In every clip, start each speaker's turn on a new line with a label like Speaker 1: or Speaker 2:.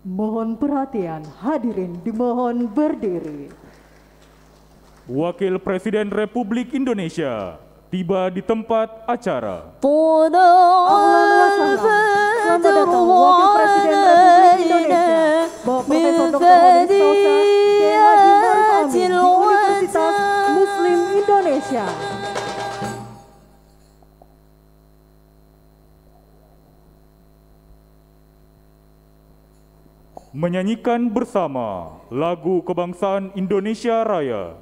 Speaker 1: Mohon perhatian, hadirin dimohon berdiri.
Speaker 2: Wakil Presiden Republik Indonesia tiba di tempat acara.
Speaker 1: Selamat datang Wakil Presiden Republik Indonesia, Bapak Profesor Dr. Honoris Causa Kiai Haji Ma'ruf Amin di Universitas Muslim Indonesia.
Speaker 2: Menyanyikan bersama lagu kebangsaan Indonesia Raya.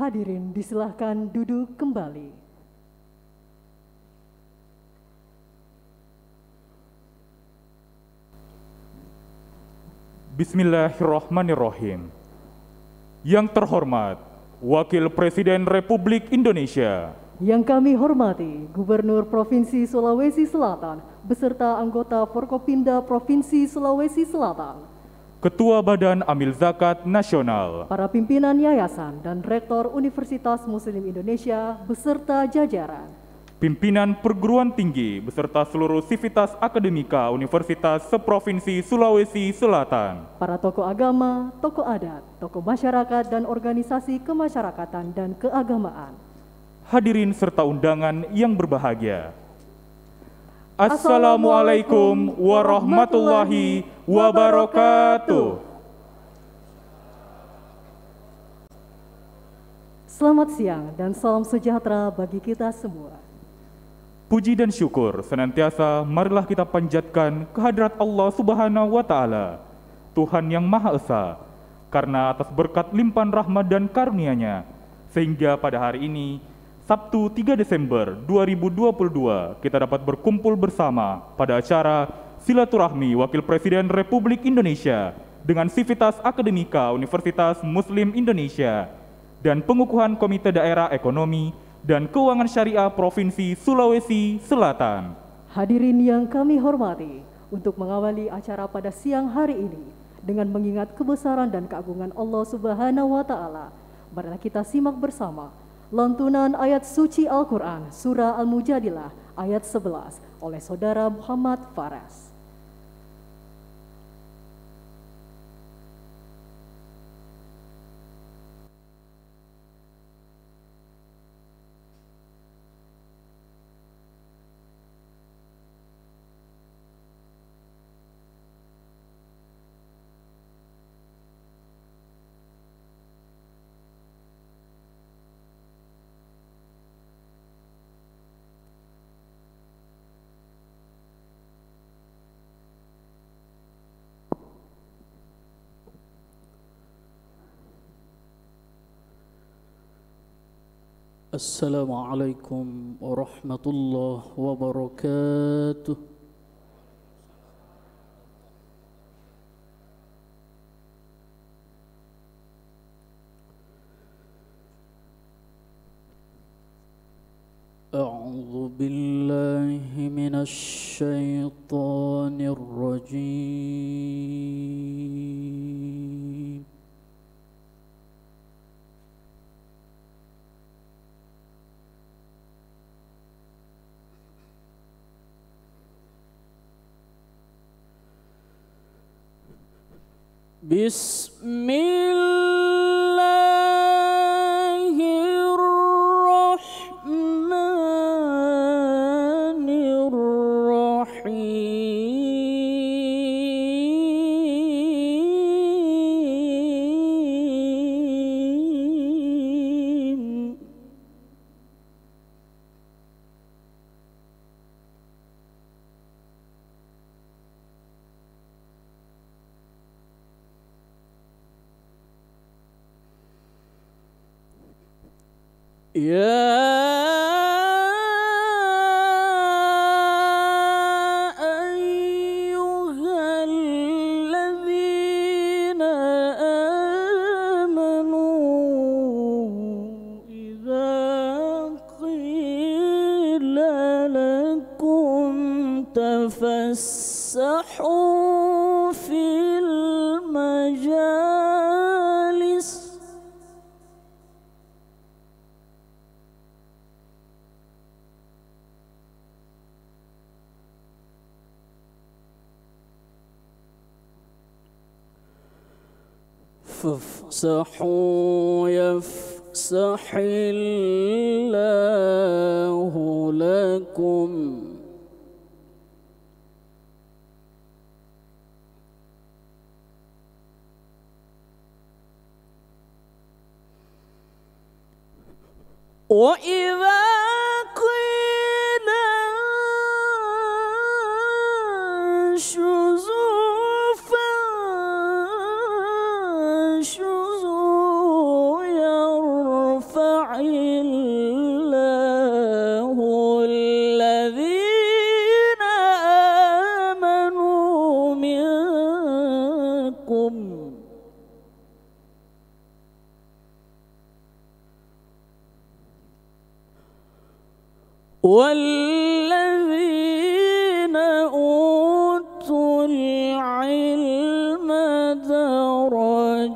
Speaker 1: Hadirin disilahkan duduk kembali.
Speaker 2: Bismillahirrahmanirrahim. Yang terhormat Wakil Presiden Republik Indonesia,
Speaker 1: Yang kami hormati Gubernur Provinsi Sulawesi Selatan beserta anggota Forkopimda Provinsi Sulawesi Selatan,
Speaker 2: Ketua Badan Amil Zakat Nasional,
Speaker 1: para pimpinan yayasan dan Rektor Universitas Muslim Indonesia beserta jajaran,
Speaker 2: pimpinan perguruan tinggi beserta seluruh sivitas akademika Universitas seprovinsi Sulawesi Selatan,
Speaker 1: para tokoh agama, tokoh adat, tokoh masyarakat dan organisasi kemasyarakatan dan keagamaan.
Speaker 2: hadirin serta undangan yang berbahagia. Assalamualaikum warahmatullahi wabarakatuh.
Speaker 1: Selamat siang dan salam sejahtera bagi kita semua.
Speaker 2: Puji dan syukur senantiasa marilah kita panjatkan kehadirat Allah Subhanahu wa Ta'ala, Tuhan yang Maha Esa, karena atas berkat limpahan rahmat dan karunia-Nya, sehingga pada hari ini, Sabtu 3 Desember 2022, kita dapat berkumpul bersama pada acara Silaturahmi Wakil Presiden Republik Indonesia dengan Sivitas Akademika Universitas Muslim Indonesia dan pengukuhan Komite Daerah Ekonomi dan Keuangan Syariah Provinsi Sulawesi Selatan.
Speaker 1: Hadirin yang kami hormati, untuk mengawali acara pada siang hari ini dengan mengingat kebesaran dan keagungan Allah Subhanahu wa Ta'ala, marilah kita simak bersama lantunan ayat suci Al-Quran Surah Al-Mujadilah ayat 11 oleh Saudara Muhammad Faras.
Speaker 3: Assalamualaikum warahmatullahi wabarakatuh. الشيطان الرجيم. بسم الله الرحمن الرحيم. يا أيها الذين آمنوا إذا قيل لكم تفسحوا في المجالس فافسحوا يفسح الله لكم وإذا قيل انشزوا فانشزوا يرفع الله الذين آمنوا منكم والذين أوتوا العلم درجات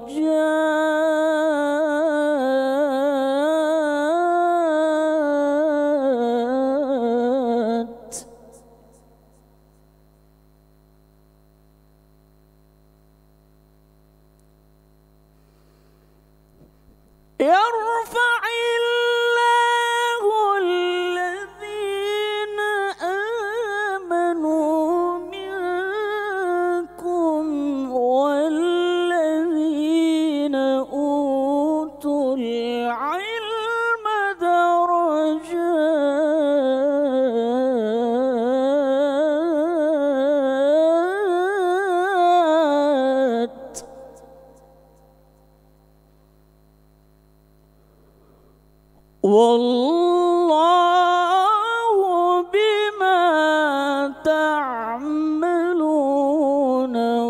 Speaker 3: يرفع الله الذين آمنوا منكم والذين أوتوا العلم درجات والله بما تعملون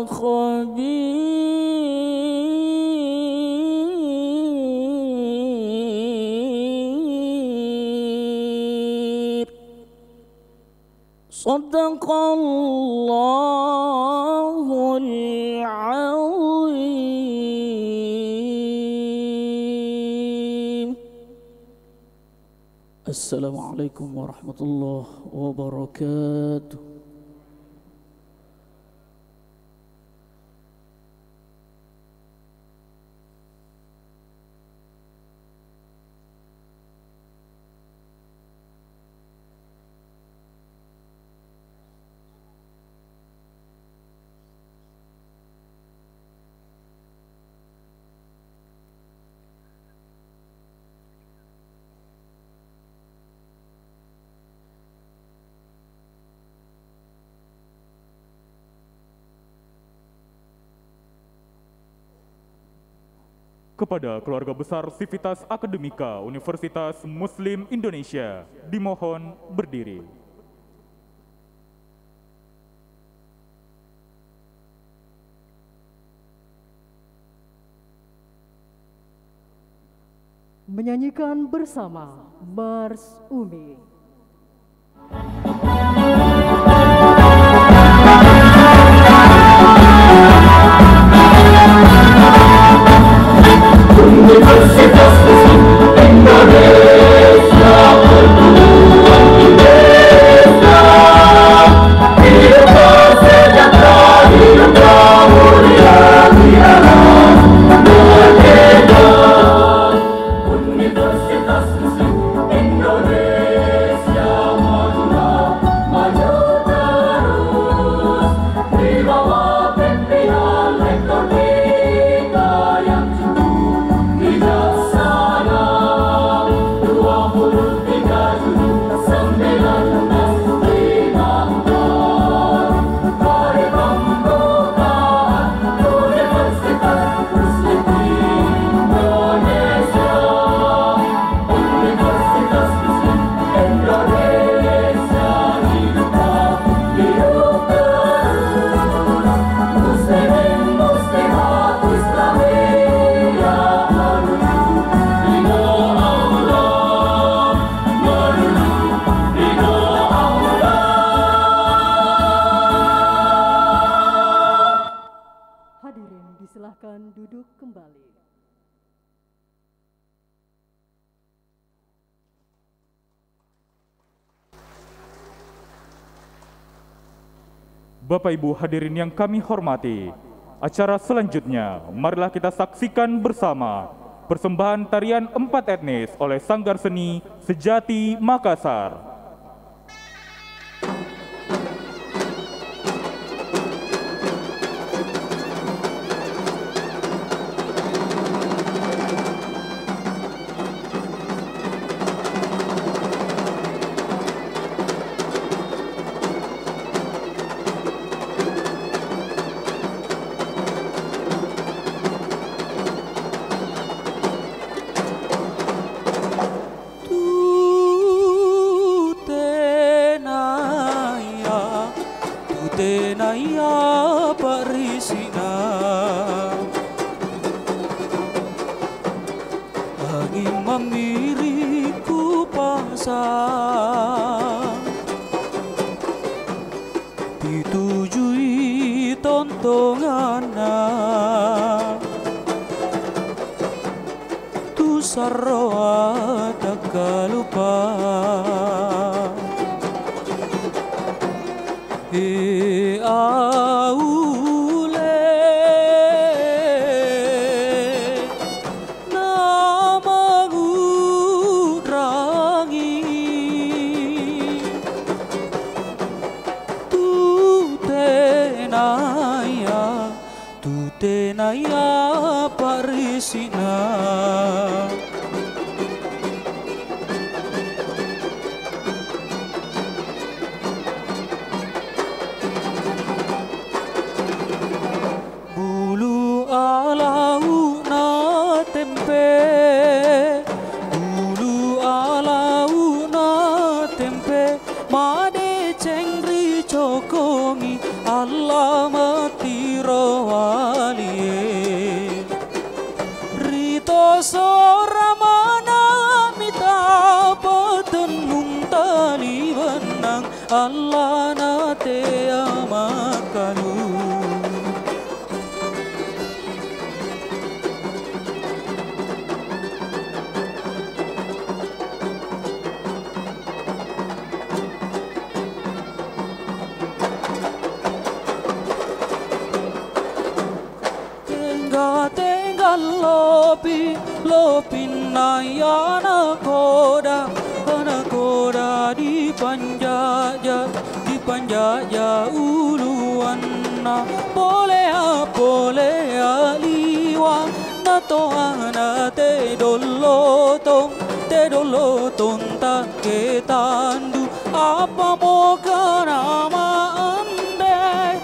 Speaker 3: خبير. صدق الله العظيم. السلام عليكم ورحمة الله وبركاته.
Speaker 2: Kepada keluarga besar Sivitas Akademika Universitas Muslim Indonesia, dimohon berdiri.
Speaker 1: Menyanyikan bersama Mars Umi. Disilahkan duduk kembali.
Speaker 2: Bapak Ibu hadirin yang kami hormati, acara selanjutnya marilah kita saksikan bersama persembahan tarian 4 etnis oleh Sanggar Seni Sejati Makassar.
Speaker 3: Tenaya parisina angin memiriku pasang ditujui tontonganna tu sarroa tak lupa aule namaku rangi tu tenaya parisina Allah mati rawaliye Rito soramana mita patenung tali benang Allah nate amakalu lopi nayana koda di panjaja uluanna boleh aliwa nato ana te dolotong tak ketandu apa moga nama ande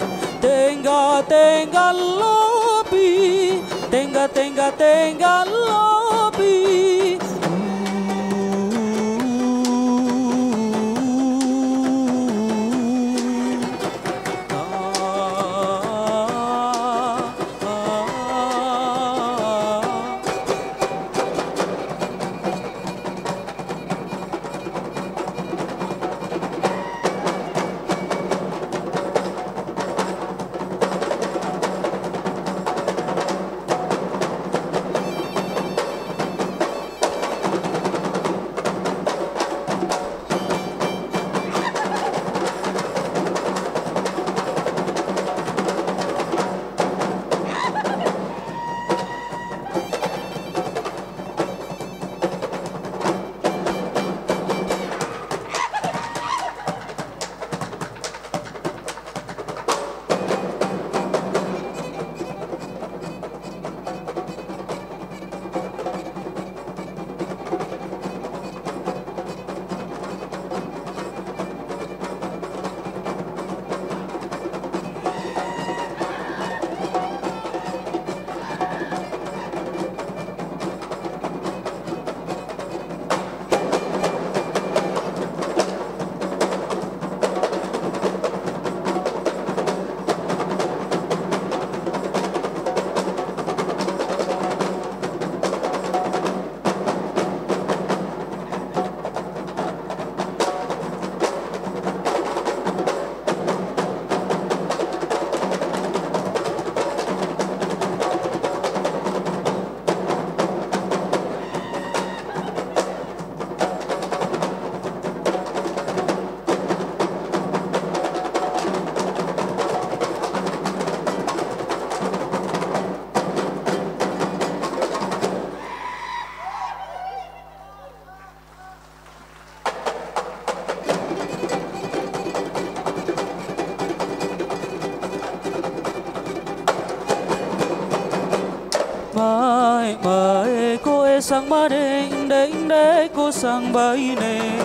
Speaker 3: tengah lopi tengah lopi Mai koe sang made inde ko sang baine.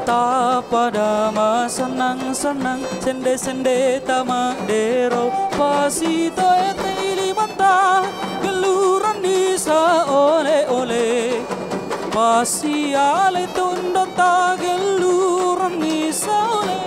Speaker 3: Ta pada masa senang sende tama dero pasito ete ilimanta geluran nisa ole pasi ale tundo ta geluran nisa ole.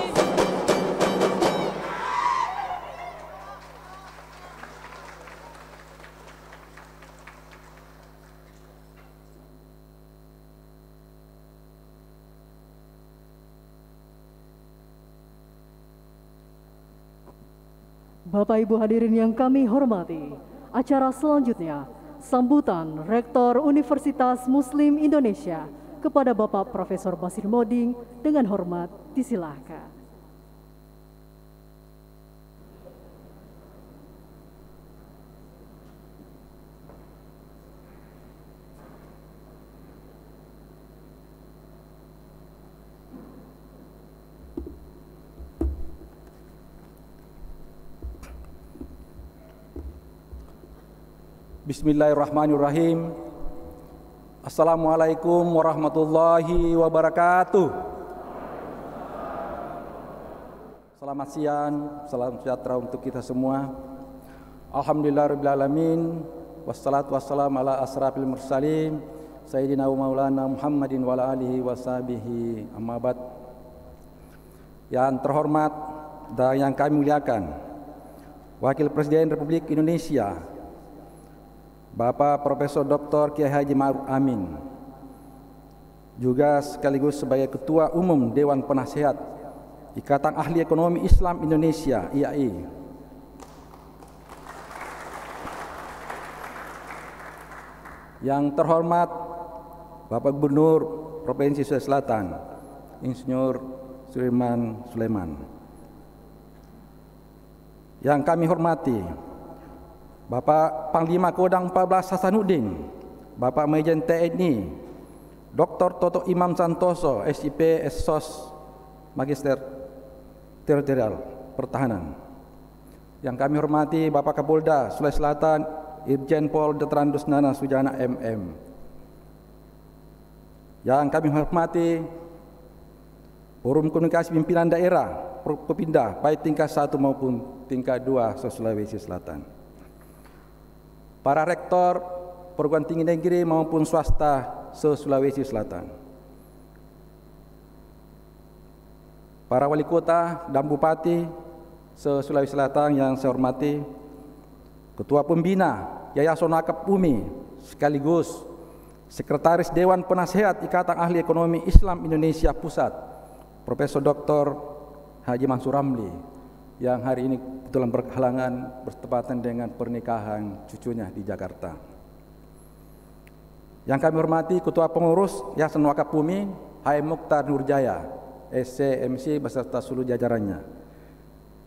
Speaker 1: Bapak Ibu hadirin yang kami hormati, acara selanjutnya sambutan Rektor Universitas Muslim Indonesia kepada Bapak Profesor Basir Moding dengan hormat disilahkan.
Speaker 4: Bismillahirrahmanirrahim. Assalamualaikum warahmatullahi wabarakatuh. Selamat siang, salam sejahtera untuk kita semua. Alhamdulillahirabbil alamin, wassalatu wassalamu ala asrafil mursalin sayyidina wa maulana Muhammadin wa ala alihi washabihi amma ba'd. Yang terhormat dan yang kami muliakan, Wakil Presiden Republik Indonesia Bapak Profesor Dr. Kiai Haji Ma'ruf Amin, juga sekaligus sebagai Ketua Umum Dewan Penasehat Ikatan Ahli Ekonomi Islam Indonesia IAI, yang terhormat Bapak Gubernur Provinsi Sulawesi Selatan Insinyur Sudirman Sulaiman, yang kami hormati Bapak Panglima Kodam 14 Hasanuddin, Bapak Majen TNI Dr. Toto Imam Santoso, SIP Esos Magister Teritorial Pertahanan, yang kami hormati Bapak Kapolda Sulawesi Selatan Irjen Pol Dr. Dusnana Sujana MM, yang kami hormati Forum Komunikasi Pimpinan Daerah Popinda baik tingkat 1 maupun tingkat 2 Sulawesi Selatan, para rektor perguruan tinggi negeri maupun swasta se-Sulawesi Selatan, para wali kota dan bupati se-Sulawesi Selatan yang saya hormati, Ketua Pembina Yayasan Wakaf Bumi sekaligus Sekretaris Dewan Penasehat Ikatan Ahli Ekonomi Islam Indonesia Pusat, Profesor Dr. Haji Mansur Ramli, yang hari ini kebetulan berhalangan bertepatan dengan pernikahan cucunya di Jakarta. Yang kami hormati Ketua Pengurus Yayasan Wakaf Bumi H.M. Mukhtar Nurjaya, SC/MC beserta seluruh jajarannya.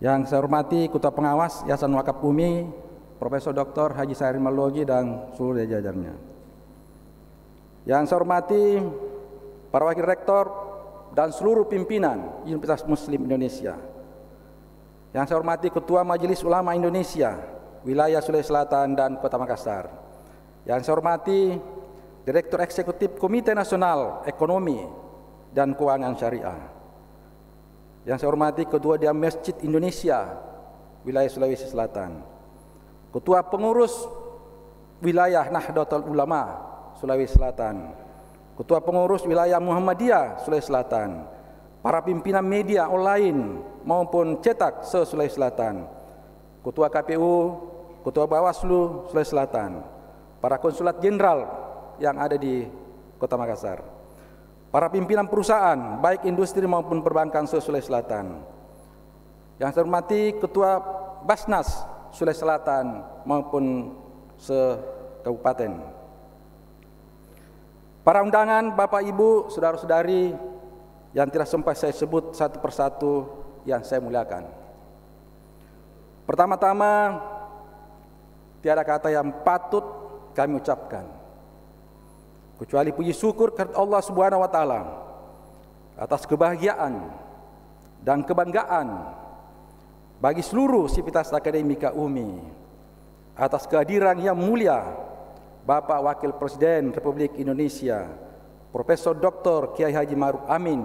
Speaker 4: Yang saya hormati Ketua Pengawas Yayasan Wakaf Bumi Profesor Dr. Haji Sairi Malogi dan seluruh jajarannya. Yang saya hormati para wakil rektor dan seluruh pimpinan Universitas Muslim Indonesia. Yang saya hormati Ketua Majelis Ulama Indonesia Wilayah Sulawesi Selatan dan Kota Makassar. Yang saya hormati Direktur Eksekutif Komite Nasional Ekonomi dan Keuangan Syariah. Yang saya hormati Ketua Dewan Masjid Indonesia Wilayah Sulawesi Selatan, Ketua Pengurus Wilayah Nahdlatul Ulama Sulawesi Selatan, Ketua Pengurus Wilayah Muhammadiyah Sulawesi Selatan, para pimpinan media online maupun cetak se-Sulawesi Selatan, Ketua KPU, Ketua Bawaslu Sulawesi Selatan, para konsulat jenderal yang ada di Kota Makassar, para pimpinan perusahaan baik industri maupun perbankan se-Sulawesi Selatan. Yang saya hormati Ketua Basnas Sulawesi Selatan maupun se-kabupaten. Para undangan, Bapak Ibu, saudara-saudari yang tidak sempat saya sebut satu persatu yang saya muliakan. Pertama-tama, tiada kata yang patut kami ucapkan kecuali puji syukur kepada Allah Subhanahu wa taala atas kebahagiaan dan kebanggaan bagi seluruh sivitas akademika UMI atas kehadiran yang mulia Bapak Wakil Presiden Republik Indonesia Profesor Dr. Kiai Haji Ma'ruf Amin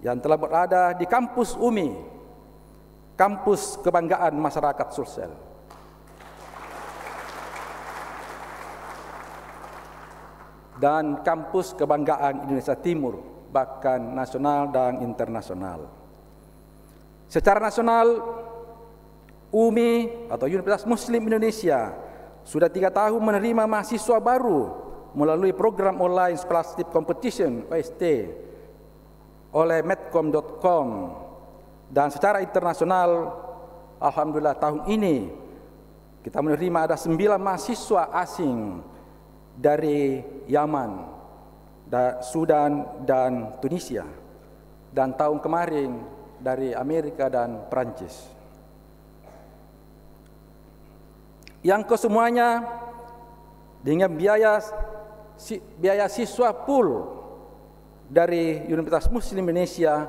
Speaker 4: yang telah berada di kampus UMI, kampus kebanggaan masyarakat Sulsel. Dan kampus kebanggaan Indonesia Timur, bahkan nasional dan internasional. Secara nasional, UMI atau Universitas Muslim Indonesia sudah 3 tahun menerima mahasiswa baru melalui program online Scholastic Competition (OST) oleh medcom.com, dan secara internasional, alhamdulillah tahun ini kita menerima ada 9 mahasiswa asing dari Yaman, Sudan, dan Tunisia, dan tahun kemarin dari Amerika dan Perancis. Yang kesemuanya dengan biaya siswa full dari Universitas Muslim Indonesia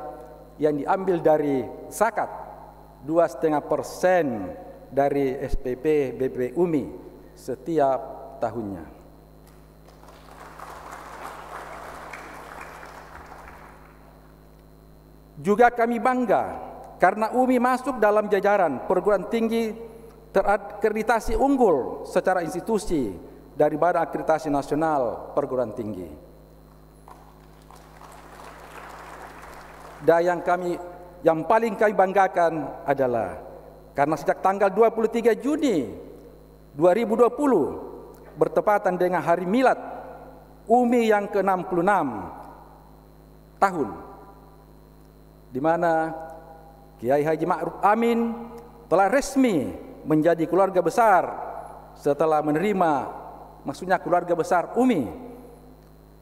Speaker 4: yang diambil dari zakat 2,5% dari SPP BP UMI setiap tahunnya. Juga kami bangga karena UMI masuk dalam jajaran perguruan tinggi terakreditasi unggul secara institusi dari Badan Akreditasi Nasional Perguruan Tinggi. Dan yang paling kami banggakan adalah karena sejak tanggal 23 Juni 2020 bertepatan dengan hari milad UMI yang ke-66 tahun, di mana Kiai Haji Ma'ruf Amin telah resmi menjadi keluarga besar setelah menerima, maksudnya keluarga besar UMI,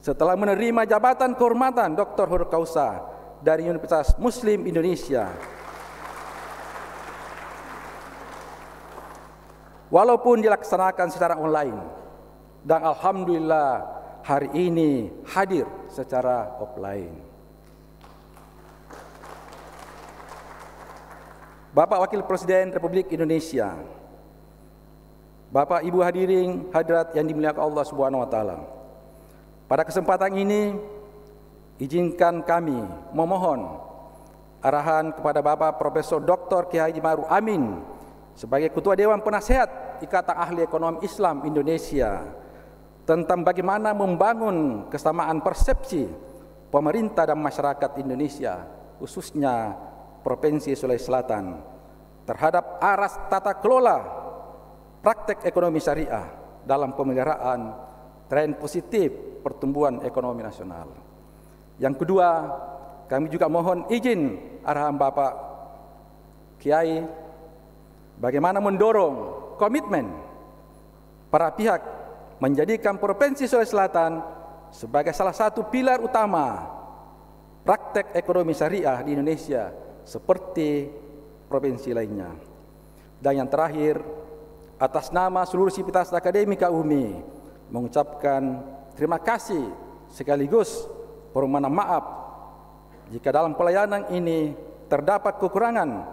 Speaker 4: setelah menerima jabatan kehormatan Dr. Honoris Causa dari Universitas Muslim Indonesia. Walaupun dilaksanakan secara online, dan alhamdulillah hari ini hadir secara offline. Bapak Wakil Presiden Republik Indonesia, Bapak Ibu hadirin hadirat yang dimuliakan Allah Subhanahu wa taala. Pada kesempatan ini izinkan kami memohon arahan kepada Bapak Profesor Dr. Kiai Haji Ma'ruf Amin sebagai Ketua Dewan Penasehat Ikatan Ahli Ekonomi Islam Indonesia tentang bagaimana membangun kesamaan persepsi pemerintah dan masyarakat Indonesia, khususnya Provinsi Sulawesi Selatan, terhadap aras tata kelola praktek ekonomi syariah dalam pemeliharaan tren positif pertumbuhan ekonomi nasional. Yang kedua, kami juga mohon izin arahan Bapak Kiai bagaimana mendorong komitmen para pihak menjadikan Provinsi Sulawesi Selatan sebagai salah satu pilar utama praktek ekonomi syariah di Indonesia seperti provinsi lainnya. Dan yang terakhir, atas nama seluruh sivitas akademika UMI mengucapkan terima kasih sekaligus permohonan maaf jika dalam pelayanan ini terdapat kekurangan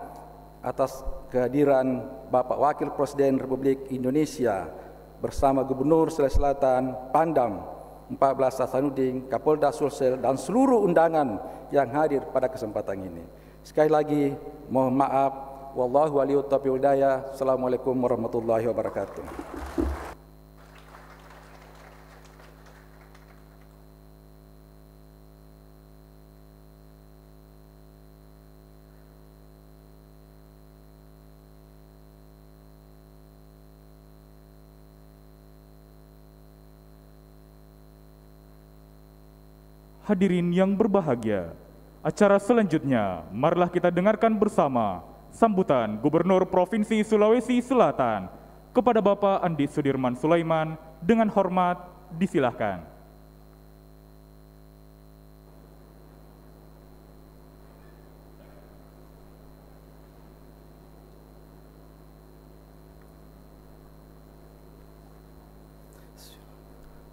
Speaker 4: atas kehadiran Bapak Wakil Presiden Republik Indonesia bersama Gubernur Sulawesi Selatan, Pangdam 14 Hasanuddin, Kapolda Sulsel, dan seluruh undangan yang hadir pada kesempatan ini. Sekali lagi mohon maaf. Wallahu waliyut taufiq wal hidayah. Assalamualaikum warahmatullahi wabarakatuh.
Speaker 2: Hadirin yang berbahagia, acara selanjutnya marilah kita dengarkan bersama sambutan Gubernur Provinsi Sulawesi Selatan kepada Bapak Andi Sudirman Sulaiman. Dengan hormat disilahkan.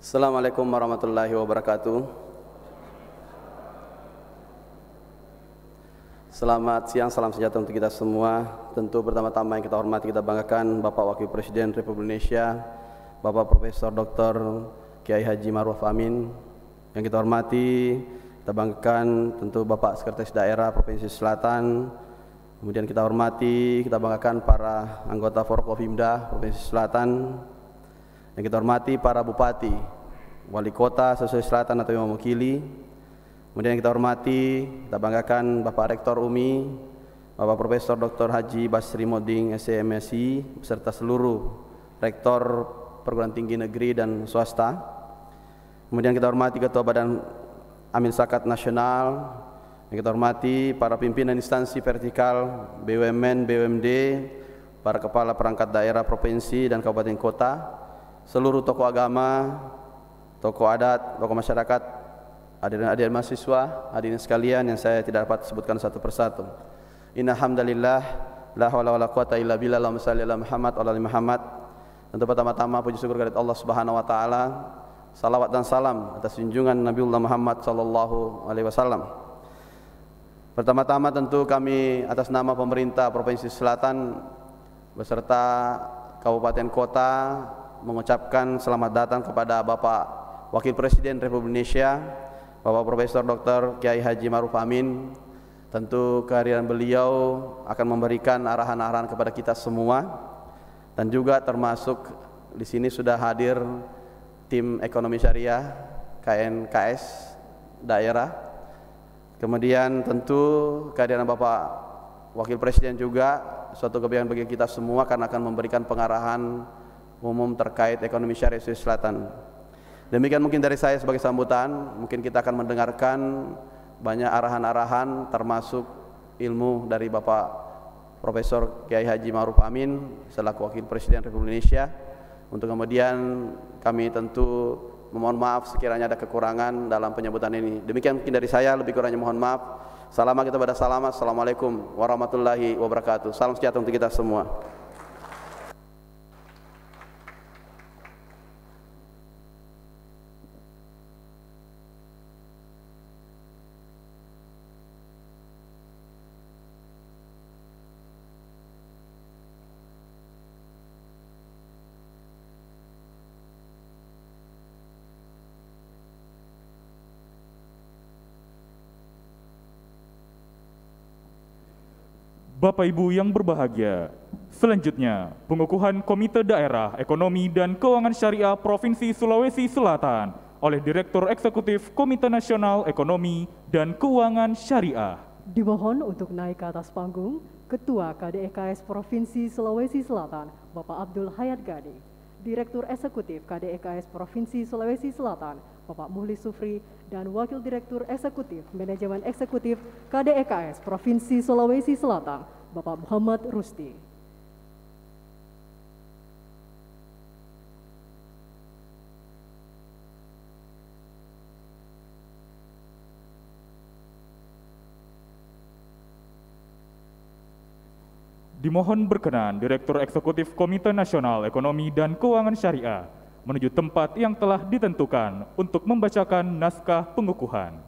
Speaker 5: Assalamualaikum warahmatullahi wabarakatuh. Selamat siang, salam sejahtera untuk kita semua. Tentu pertama-tama yang kita hormati, kita banggakan Bapak Wakil Presiden Republik Indonesia, Bapak Profesor Dr. Kiai Haji Ma'ruf Amin. Yang kita hormati, kita banggakan tentu Bapak Sekretaris Daerah Provinsi Selatan. Kemudian kita hormati, kita banggakan para anggota Forkopimda Provinsi Selatan. Yang kita hormati para bupati, wali kota Sulawesi Selatan atau yang mewakili. Kemudian kita hormati, kita banggakan Bapak Rektor UMI, Bapak Profesor Dr. Haji Basri Moding SMSI, beserta seluruh Rektor Perguruan Tinggi Negeri dan Swasta. Kemudian kita hormati Ketua Badan Amil Zakat Nasional. Yang kita hormati para pimpinan instansi vertikal BUMN, BUMD, para kepala perangkat daerah provinsi dan kabupaten kota, seluruh tokoh agama, tokoh adat, tokoh masyarakat, hadirin mahasiswa, hadirin sekalian yang saya tidak dapat sebutkan satu persatu. Inna hamdalillah, la haula wala quwata illa billah, Allahumma shalli ala Muhammad wa ala Muhammad. Tentu pertama-tama puji syukur kepada Allah Subhanahu wa taala. Salawat dan salam atas junjungan Nabiullah Muhammad sallallahu alaihi wasallam. Pertama-tama tentu kami atas nama pemerintah Provinsi Selatan beserta kabupaten kota mengucapkan selamat datang kepada Bapak Wakil Presiden Republik Indonesia, Bapak Profesor Dr. Kiai Haji Ma'ruf Amin. Tentu kehadiran beliau akan memberikan arahan-arahan kepada kita semua, dan juga termasuk di sini sudah hadir tim ekonomi syariah KNKS daerah. Kemudian tentu kehadiran Bapak Wakil Presiden juga suatu kebanggaan bagi kita semua karena akan memberikan pengarahan umum terkait ekonomi syariah Sulawesi Selatan. Demikian mungkin dari saya sebagai sambutan. Mungkin kita akan mendengarkan banyak arahan-arahan termasuk ilmu dari Bapak Profesor Kiai Haji Ma'ruf Amin selaku Wakil Presiden Republik Indonesia. Untuk kemudian kami tentu memohon maaf sekiranya ada kekurangan dalam penyebutan ini. Demikian mungkin dari saya, lebih kurangnya mohon maaf. Salam kita pada salamat. Assalamualaikum warahmatullahi wabarakatuh. Salam sejahtera untuk kita semua.
Speaker 2: Bapak Ibu yang berbahagia, selanjutnya pengukuhan Komite Daerah Ekonomi dan Keuangan Syariah Provinsi Sulawesi Selatan oleh Direktur Eksekutif Komite Nasional Ekonomi dan Keuangan Syariah.
Speaker 1: Dimohon untuk naik ke atas panggung Ketua KDEKS Provinsi Sulawesi Selatan, Bapak Abdul Hayat Gani, Direktur Eksekutif KDEKS Provinsi Sulawesi Selatan, Bapak Muhlis Sufri, dan Wakil Direktur Eksekutif Manajemen Eksekutif KDEKS Provinsi Sulawesi Selatan, Bapak Muhammad Rusti.
Speaker 2: Dimohon berkenan Direktur Eksekutif Komite Nasional Ekonomi dan Keuangan Syariah menuju tempat yang telah ditentukan untuk membacakan naskah pengukuhan.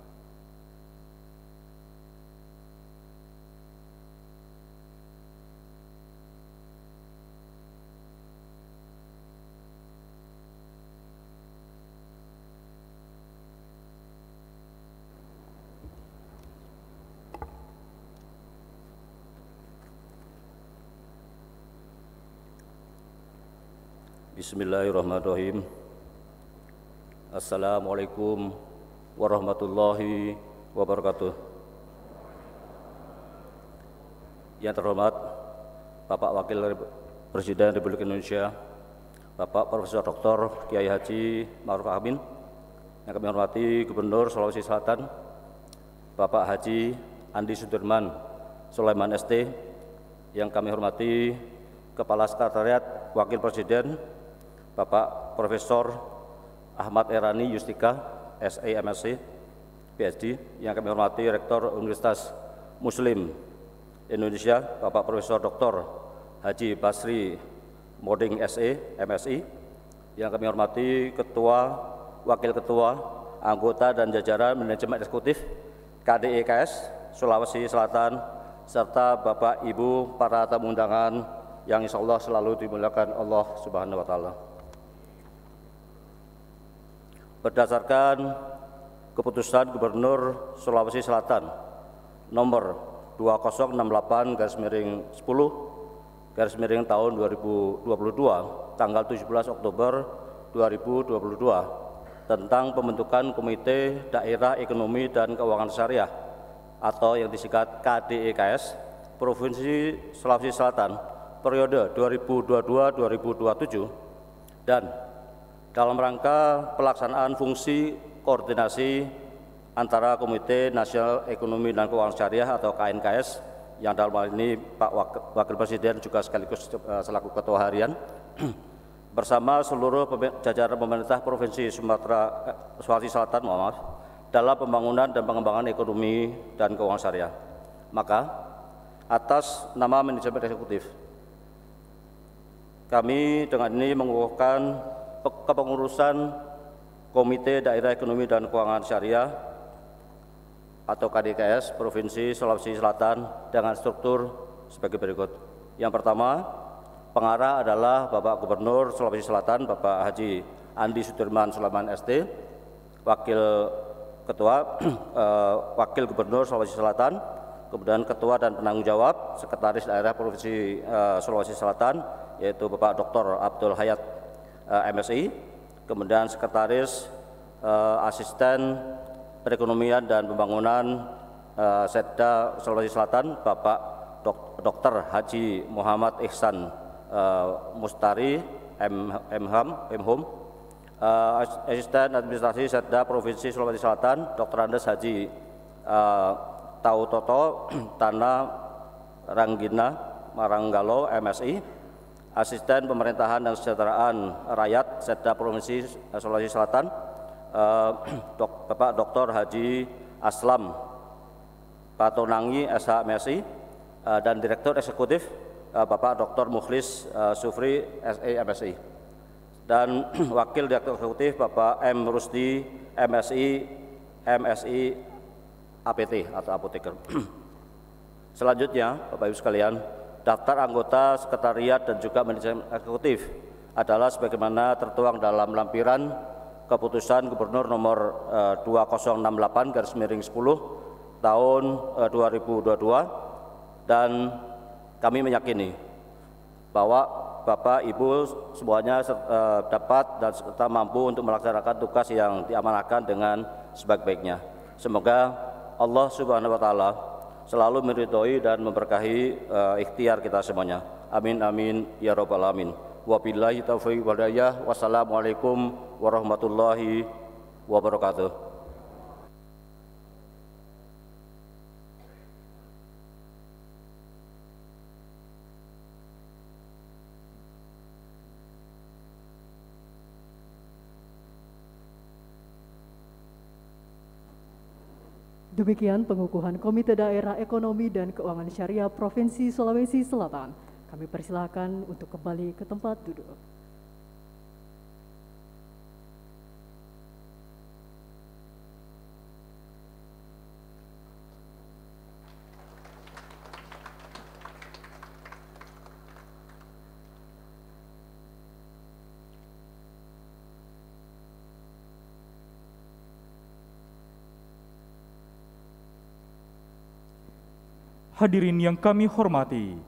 Speaker 6: Bismillahirrahmanirrahim. Assalamualaikum warahmatullahi wabarakatuh. Yang terhormat Bapak Wakil Presiden Republik Indonesia, Bapak Profesor Dr. Kiai Haji Ma'ruf Amin. Yang kami hormati Gubernur Sulawesi Selatan, Bapak Haji Andi Sudirman Sulaiman ST. Yang kami hormati Kepala Sekretariat Wakil Presiden, Bapak Profesor Ahmad Erani Yustika, SA MSc, PhD. Yang kami hormati Rektor Universitas Muslim Indonesia, Bapak Profesor Dr. Haji Basri Moding SE, MSI. Yang kami hormati Ketua, Wakil Ketua, anggota dan jajaran Manajemen Eksekutif KDEKS Sulawesi Selatan serta Bapak Ibu para tamu undangan yang insya Allah selalu dimuliakan Allah Subhanahu wa Ta'ala. Berdasarkan keputusan Gubernur Sulawesi Selatan nomor 2068/10 tahun 2022 tanggal 17 Oktober 2022 tentang pembentukan Komite Daerah Ekonomi dan Keuangan Syariah atau yang disingkat KDEKS Provinsi Sulawesi Selatan periode 2022-2027 dan dalam rangka pelaksanaan fungsi koordinasi antara Komite Nasional Ekonomi dan Keuangan Syariah atau KNKS yang dalam hal ini Pak Wakil Presiden juga sekaligus selaku Ketua Harian bersama seluruh jajaran pemerintah Provinsi Sulawesi Selatan dalam pembangunan dan pengembangan ekonomi dan keuangan syariah. Maka atas nama manajemen eksekutif kami dengan ini mengukuhkan kepengurusan Komite Daerah Ekonomi dan Keuangan Syariah atau KDKS Provinsi Sulawesi Selatan dengan struktur sebagai berikut. Yang pertama, pengarah adalah Bapak Gubernur Sulawesi Selatan, Bapak Haji Andi Sudirman Sulaiman ST, Wakil Gubernur Sulawesi Selatan, kemudian Ketua dan Penanggung Jawab Sekretaris Daerah Provinsi Sulawesi Selatan, yaitu Bapak Dr. Abdul Hayat MSI, kemudian Sekretaris Asisten Perekonomian dan Pembangunan Setda Sulawesi Selatan, Bapak Dr. Haji Muhammad Ihsan Mustari Mhum, Asisten Administrasi Setda Provinsi Sulawesi Selatan, Dr. Andes Haji Tautoto Tana Ranggina Maranggalo MSI, Asisten Pemerintahan dan Kesejahteraan Rakyat Setda Provinsi Sulawesi Selatan, Bapak Dr. Haji Aslam Patonangi SH MSI, dan Direktur Eksekutif Bapak Dr. Mukhlis Sufri SE MSI, dan Wakil Direktur Eksekutif Bapak M. Rusdi MSI APT atau Apoteker. Selanjutnya, Bapak Ibu sekalian, daftar anggota sekretariat dan juga manajemen eksekutif adalah sebagaimana tertuang dalam lampiran keputusan Gubernur nomor 2068/10 tahun 2022, dan kami meyakini bahwa Bapak Ibu semuanya dapat dan serta mampu untuk melaksanakan tugas yang diamanahkan dengan sebaik-baiknya. Semoga Allah Subhanahu wa Ta'ala selalu meridhoi dan memberkahi ikhtiar kita semuanya. Amin amin ya rabbal alamin. Wabillahi taufiq wal hidayah. Wassalamualaikum warahmatullahi wabarakatuh.
Speaker 1: Demikian pengukuhan Komite Daerah Ekonomi dan Keuangan Syariah Provinsi Sulawesi Selatan. Kami persilahkan untuk kembali ke tempat duduk.
Speaker 2: Hadirin yang kami hormati,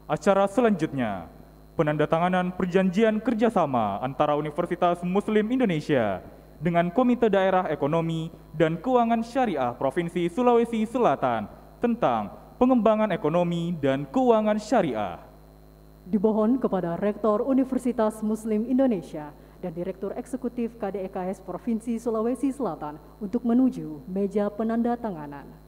Speaker 2: acara selanjutnya penandatanganan perjanjian kerjasama antara Universitas Muslim Indonesia dengan Komite Daerah Ekonomi dan Keuangan Syariah Provinsi Sulawesi Selatan tentang pengembangan ekonomi dan keuangan syariah.
Speaker 1: Dimohon kepada Rektor Universitas Muslim Indonesia dan Direktur Eksekutif KDEKS Provinsi Sulawesi Selatan untuk menuju meja penandatanganan.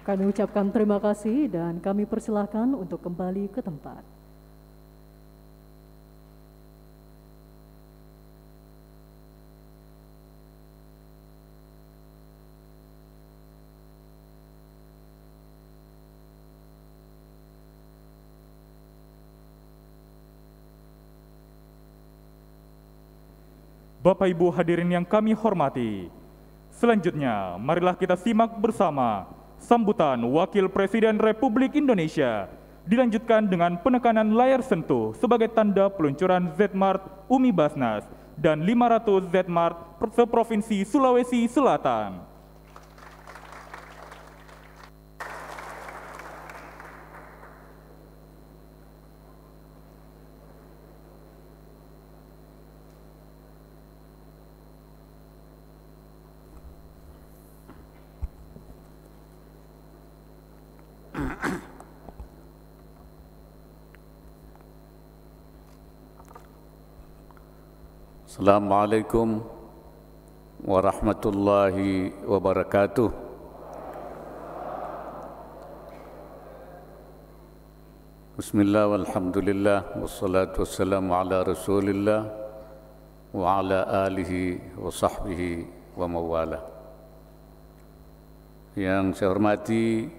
Speaker 1: Kami ucapkan terima kasih dan kami persilahkan untuk kembali ke tempat.
Speaker 2: Bapak Ibu hadirin yang kami hormati, selanjutnya marilah kita simak bersama sambutan Wakil Presiden Republik Indonesia, dilanjutkan dengan penekanan layar sentuh sebagai tanda peluncuran Z-Mart Umi Basnas dan 500 Z-Mart seprovinsi Sulawesi Selatan.
Speaker 7: Assalamualaikum warahmatullahi wabarakatuh. Bismillah walhamdulillah wassalatu wassalamu ala rasulillah wa ala alihi wa sahbihi wa mawala. Yang saya hormati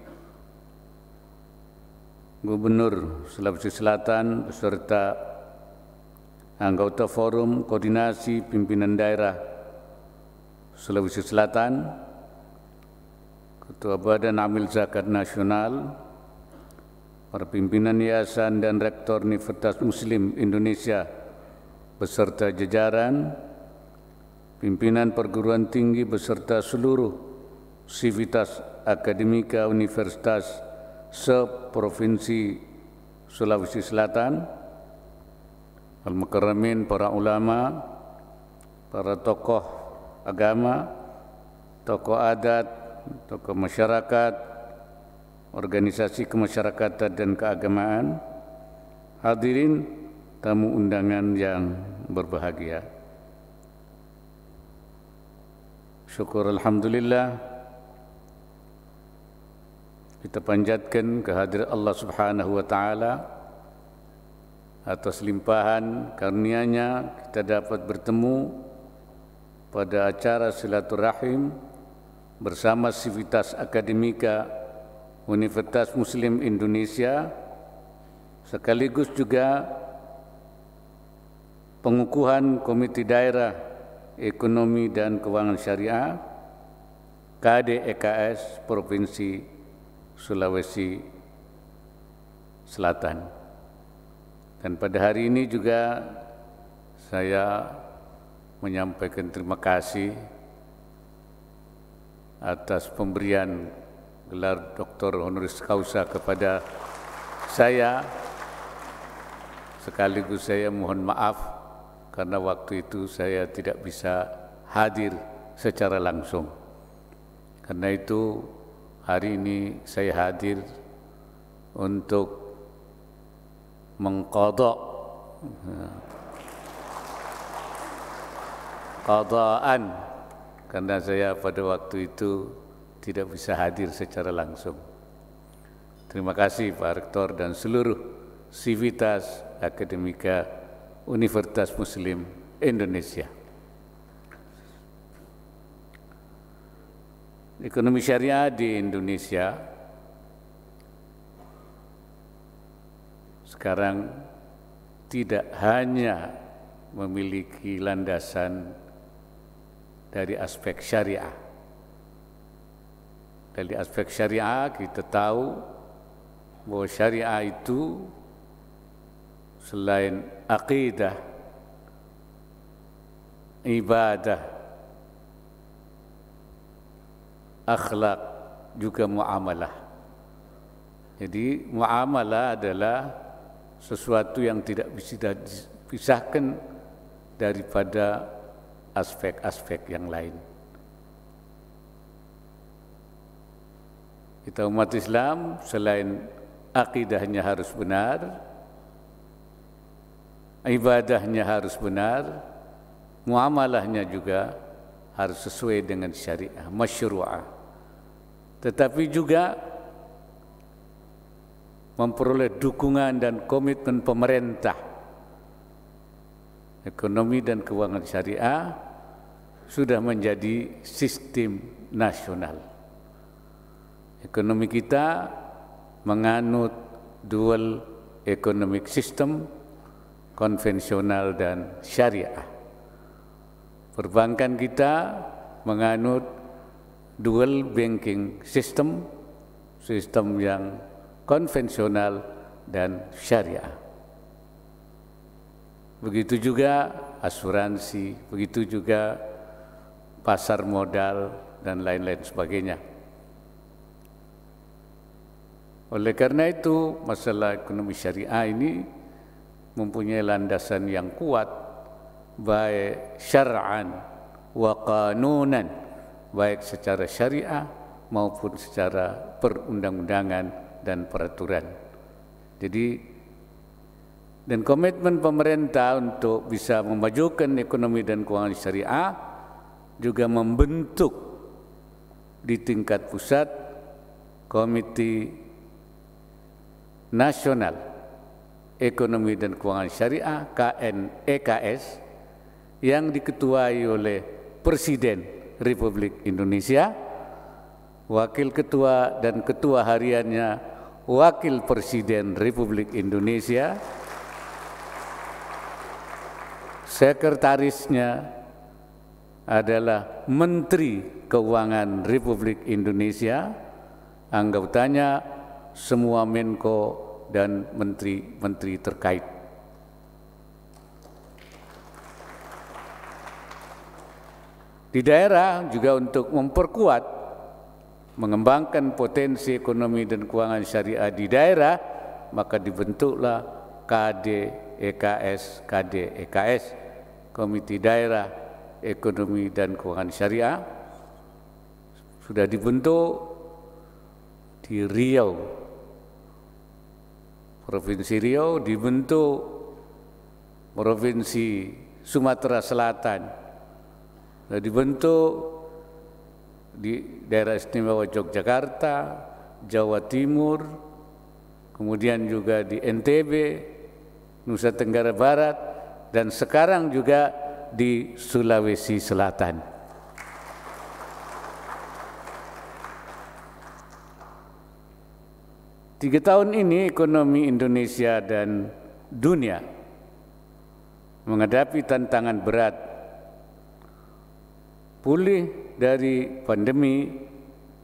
Speaker 7: Gubernur Sulawesi Selatan beserta anggota Forum Koordinasi Pimpinan Daerah Sulawesi Selatan, Ketua Badan Amil Zakat Nasional, para pimpinan yayasan dan rektor Universitas Muslim Indonesia beserta jajaran, pimpinan perguruan tinggi beserta seluruh sivitas akademika Universitas se-Provinsi Sulawesi Selatan, Al-Mukarramin, para ulama, para tokoh agama, tokoh adat, tokoh masyarakat, organisasi kemasyarakatan dan keagamaan, hadirin tamu undangan yang berbahagia. Syukur alhamdulillah kita panjatkan kehadirat Allah Subhanahu wa taala atas limpahan karunia-Nya kita dapat bertemu pada acara silaturahim bersama sivitas akademika Universitas Muslim Indonesia, sekaligus juga pengukuhan Komite Daerah Ekonomi dan Keuangan Syariah KDEKS Provinsi Sulawesi Selatan. Dan pada hari ini juga saya menyampaikan terima kasih atas pemberian gelar Dr. Honoris Causa kepada saya. Sekaligus saya mohon maaf karena waktu itu saya tidak bisa hadir secara langsung. Karena itu hari ini saya hadir untuk mengqadha qadaan karena saya pada waktu itu tidak bisa hadir secara langsung. Terima kasih Pak Rektor dan seluruh sivitas akademika Universitas Muslim Indonesia. Ekonomi syariah di Indonesia sekarang tidak hanya memiliki landasan dari aspek syariah. Dari aspek syariah kita tahu bahwa syariah itu selain akidah, ibadah, akhlak, juga muamalah. Jadi muamalah adalah sesuatu yang tidak bisa dipisahkan daripada aspek-aspek yang lain. Kita umat Islam selain akidahnya harus benar, ibadahnya harus benar, muamalahnya juga harus sesuai dengan syariah, masyru'ah. Tetapi juga memperoleh dukungan dan komitmen pemerintah. Ekonomi dan keuangan syariah sudah menjadi sistem nasional. Ekonomi kita menganut dual economic system, konvensional dan syariah. Perbankan kita menganut dual banking system, sistem yang konvensional dan syariah. Begitu juga asuransi, begitu juga pasar modal dan lain-lain sebagainya. Oleh karena itu, masalah ekonomi syariah ini mempunyai landasan yang kuat, baik syar'an wa qanunan, baik secara syariah maupun secara perundang-undangan dan peraturan. Jadi, dan komitmen pemerintah untuk bisa memajukan ekonomi dan keuangan syariah juga membentuk di tingkat pusat Komite Nasional Ekonomi dan Keuangan Syariah (KNEKS) yang diketuai oleh Presiden Republik Indonesia, Wakil Ketua dan Ketua Hariannya Wakil Presiden Republik Indonesia, Sekretarisnya adalah Menteri Keuangan Republik Indonesia, anggotanya semua Menko dan menteri-menteri terkait. Di daerah juga untuk memperkuat, mengembangkan potensi ekonomi dan keuangan syariah di daerah, maka dibentuklah KDEKS, Komite Daerah Ekonomi dan Keuangan Syariah. Sudah dibentuk di Riau, Provinsi Riau, dibentuk Provinsi Sumatera Selatan, sudah dibentuk di Daerah Istimewa Yogyakarta, Jawa Timur, kemudian juga di NTB, Nusa Tenggara Barat, dan sekarang juga di Sulawesi Selatan. Tiga tahun ini ekonomi Indonesia dan dunia menghadapi tantangan berat. Pulih dari pandemi,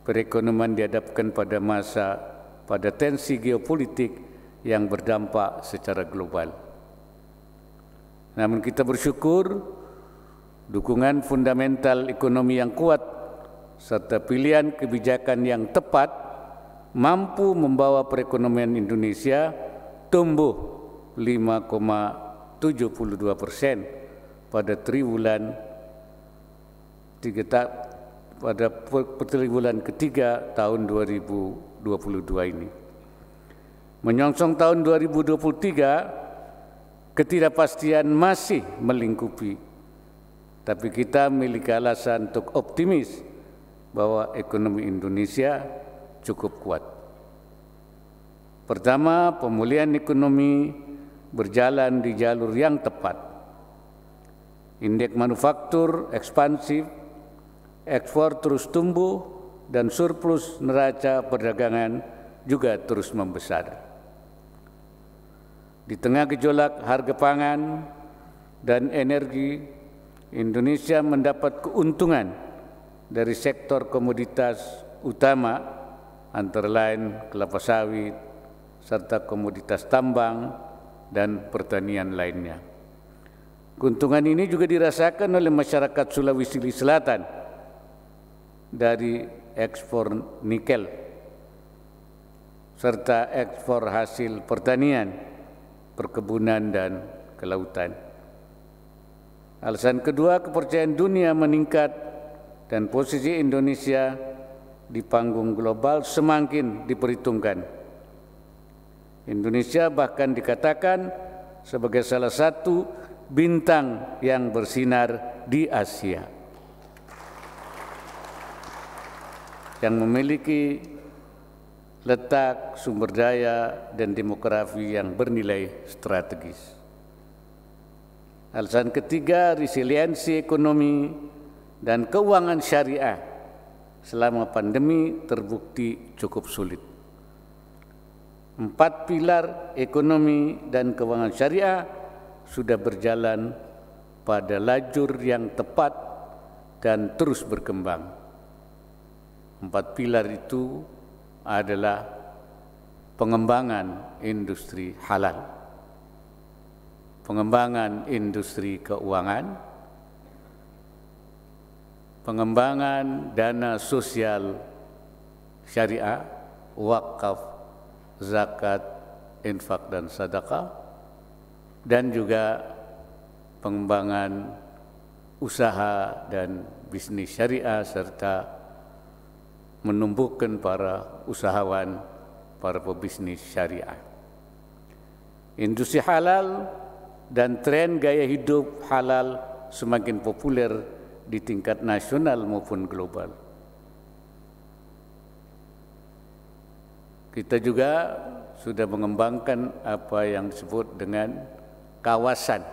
Speaker 7: perekonomian dihadapkan pada tensi geopolitik yang berdampak secara global. Namun kita bersyukur dukungan fundamental ekonomi yang kuat serta pilihan kebijakan yang tepat mampu membawa perekonomian Indonesia tumbuh 5,72% pada triwulan ketiga tahun 2022 ini. Menyongsong tahun 2023, ketidakpastian masih melingkupi, tapi kita memiliki alasan untuk optimis bahwa ekonomi Indonesia cukup kuat. Pertama, pemulihan ekonomi berjalan di jalur yang tepat. Indeks manufaktur ekspansif, ekspor terus tumbuh, dan surplus neraca perdagangan juga terus membesar. Di tengah gejolak harga pangan dan energi, Indonesia mendapat keuntungan dari sektor komoditas utama, antara lain kelapa sawit, serta komoditas tambang dan pertanian lainnya. Keuntungan ini juga dirasakan oleh masyarakat Sulawesi Selatan dari ekspor nikel, serta ekspor hasil pertanian, perkebunan dan kelautan. Alasan kedua, kepercayaan dunia meningkat dan posisi Indonesia di panggung global semakin diperhitungkan. Indonesia bahkan dikatakan sebagai salah satu bintang yang bersinar di Asia, yang memiliki letak, sumber daya, dan demografi yang bernilai strategis. Alasan ketiga, resiliensi ekonomi dan keuangan syariah selama pandemi terbukti cukup sulit. 4 pilar ekonomi dan keuangan syariah sudah berjalan pada lajur yang tepat dan terus berkembang. 4 pilar itu adalah pengembangan industri halal, pengembangan industri keuangan, pengembangan dana sosial syariah, wakaf, zakat, infak dan sedekah, dan juga pengembangan usaha dan bisnis syariah serta menumbuhkan para usahawan, para pebisnis syariah. Industri halal dan tren gaya hidup halal semakin populer di tingkat nasional maupun global. Kita juga sudah mengembangkan apa yang disebut dengan kawasan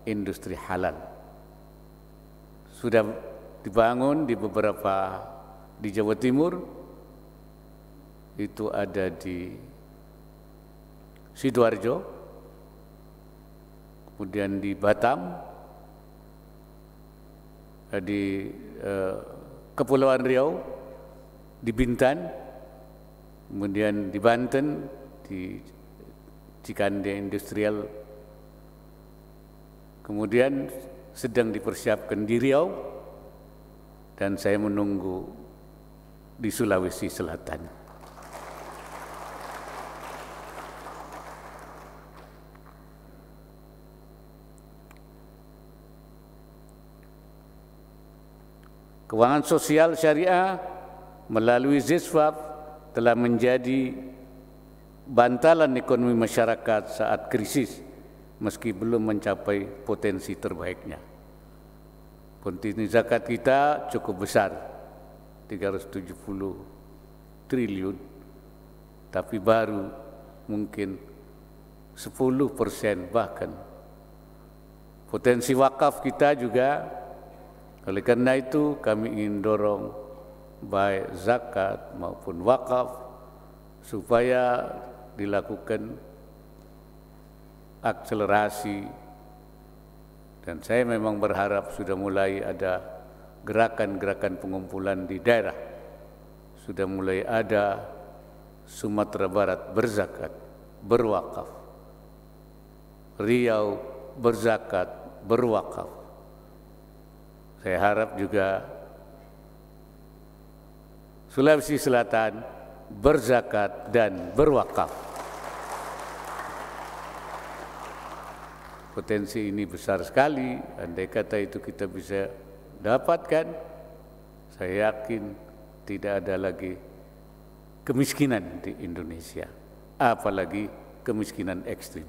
Speaker 7: industri halal. Sudah dibangun di di Jawa Timur, itu ada di Sidoarjo, kemudian di Batam, di Kepulauan Riau, di Bintan, kemudian di Banten, di Cikande Industrial, kemudian sedang dipersiapkan di Riau, dan saya menunggu di Sulawesi Selatan. Keuangan sosial syariah melalui ZISWAP telah menjadi bantalan ekonomi masyarakat saat krisis, meski belum mencapai potensi terbaiknya. Potensi zakat kita cukup besar, 370 triliun, tapi baru mungkin 10% bahkan. Potensi wakaf kita juga, oleh karena itu kami ingin dorong baik zakat maupun wakaf supaya dilakukan akselerasi, dan saya memang berharap sudah mulai ada gerakan-gerakan pengumpulan di daerah. Sudah mulai ada Sumatera Barat berzakat, berwakaf, Riau berzakat, berwakaf. Saya harap juga Sulawesi Selatan berzakat dan berwakaf. Potensi ini besar sekali, andai kata itu kita bisa dapatkan, saya yakin tidak ada lagi kemiskinan di Indonesia, apalagi kemiskinan ekstrim.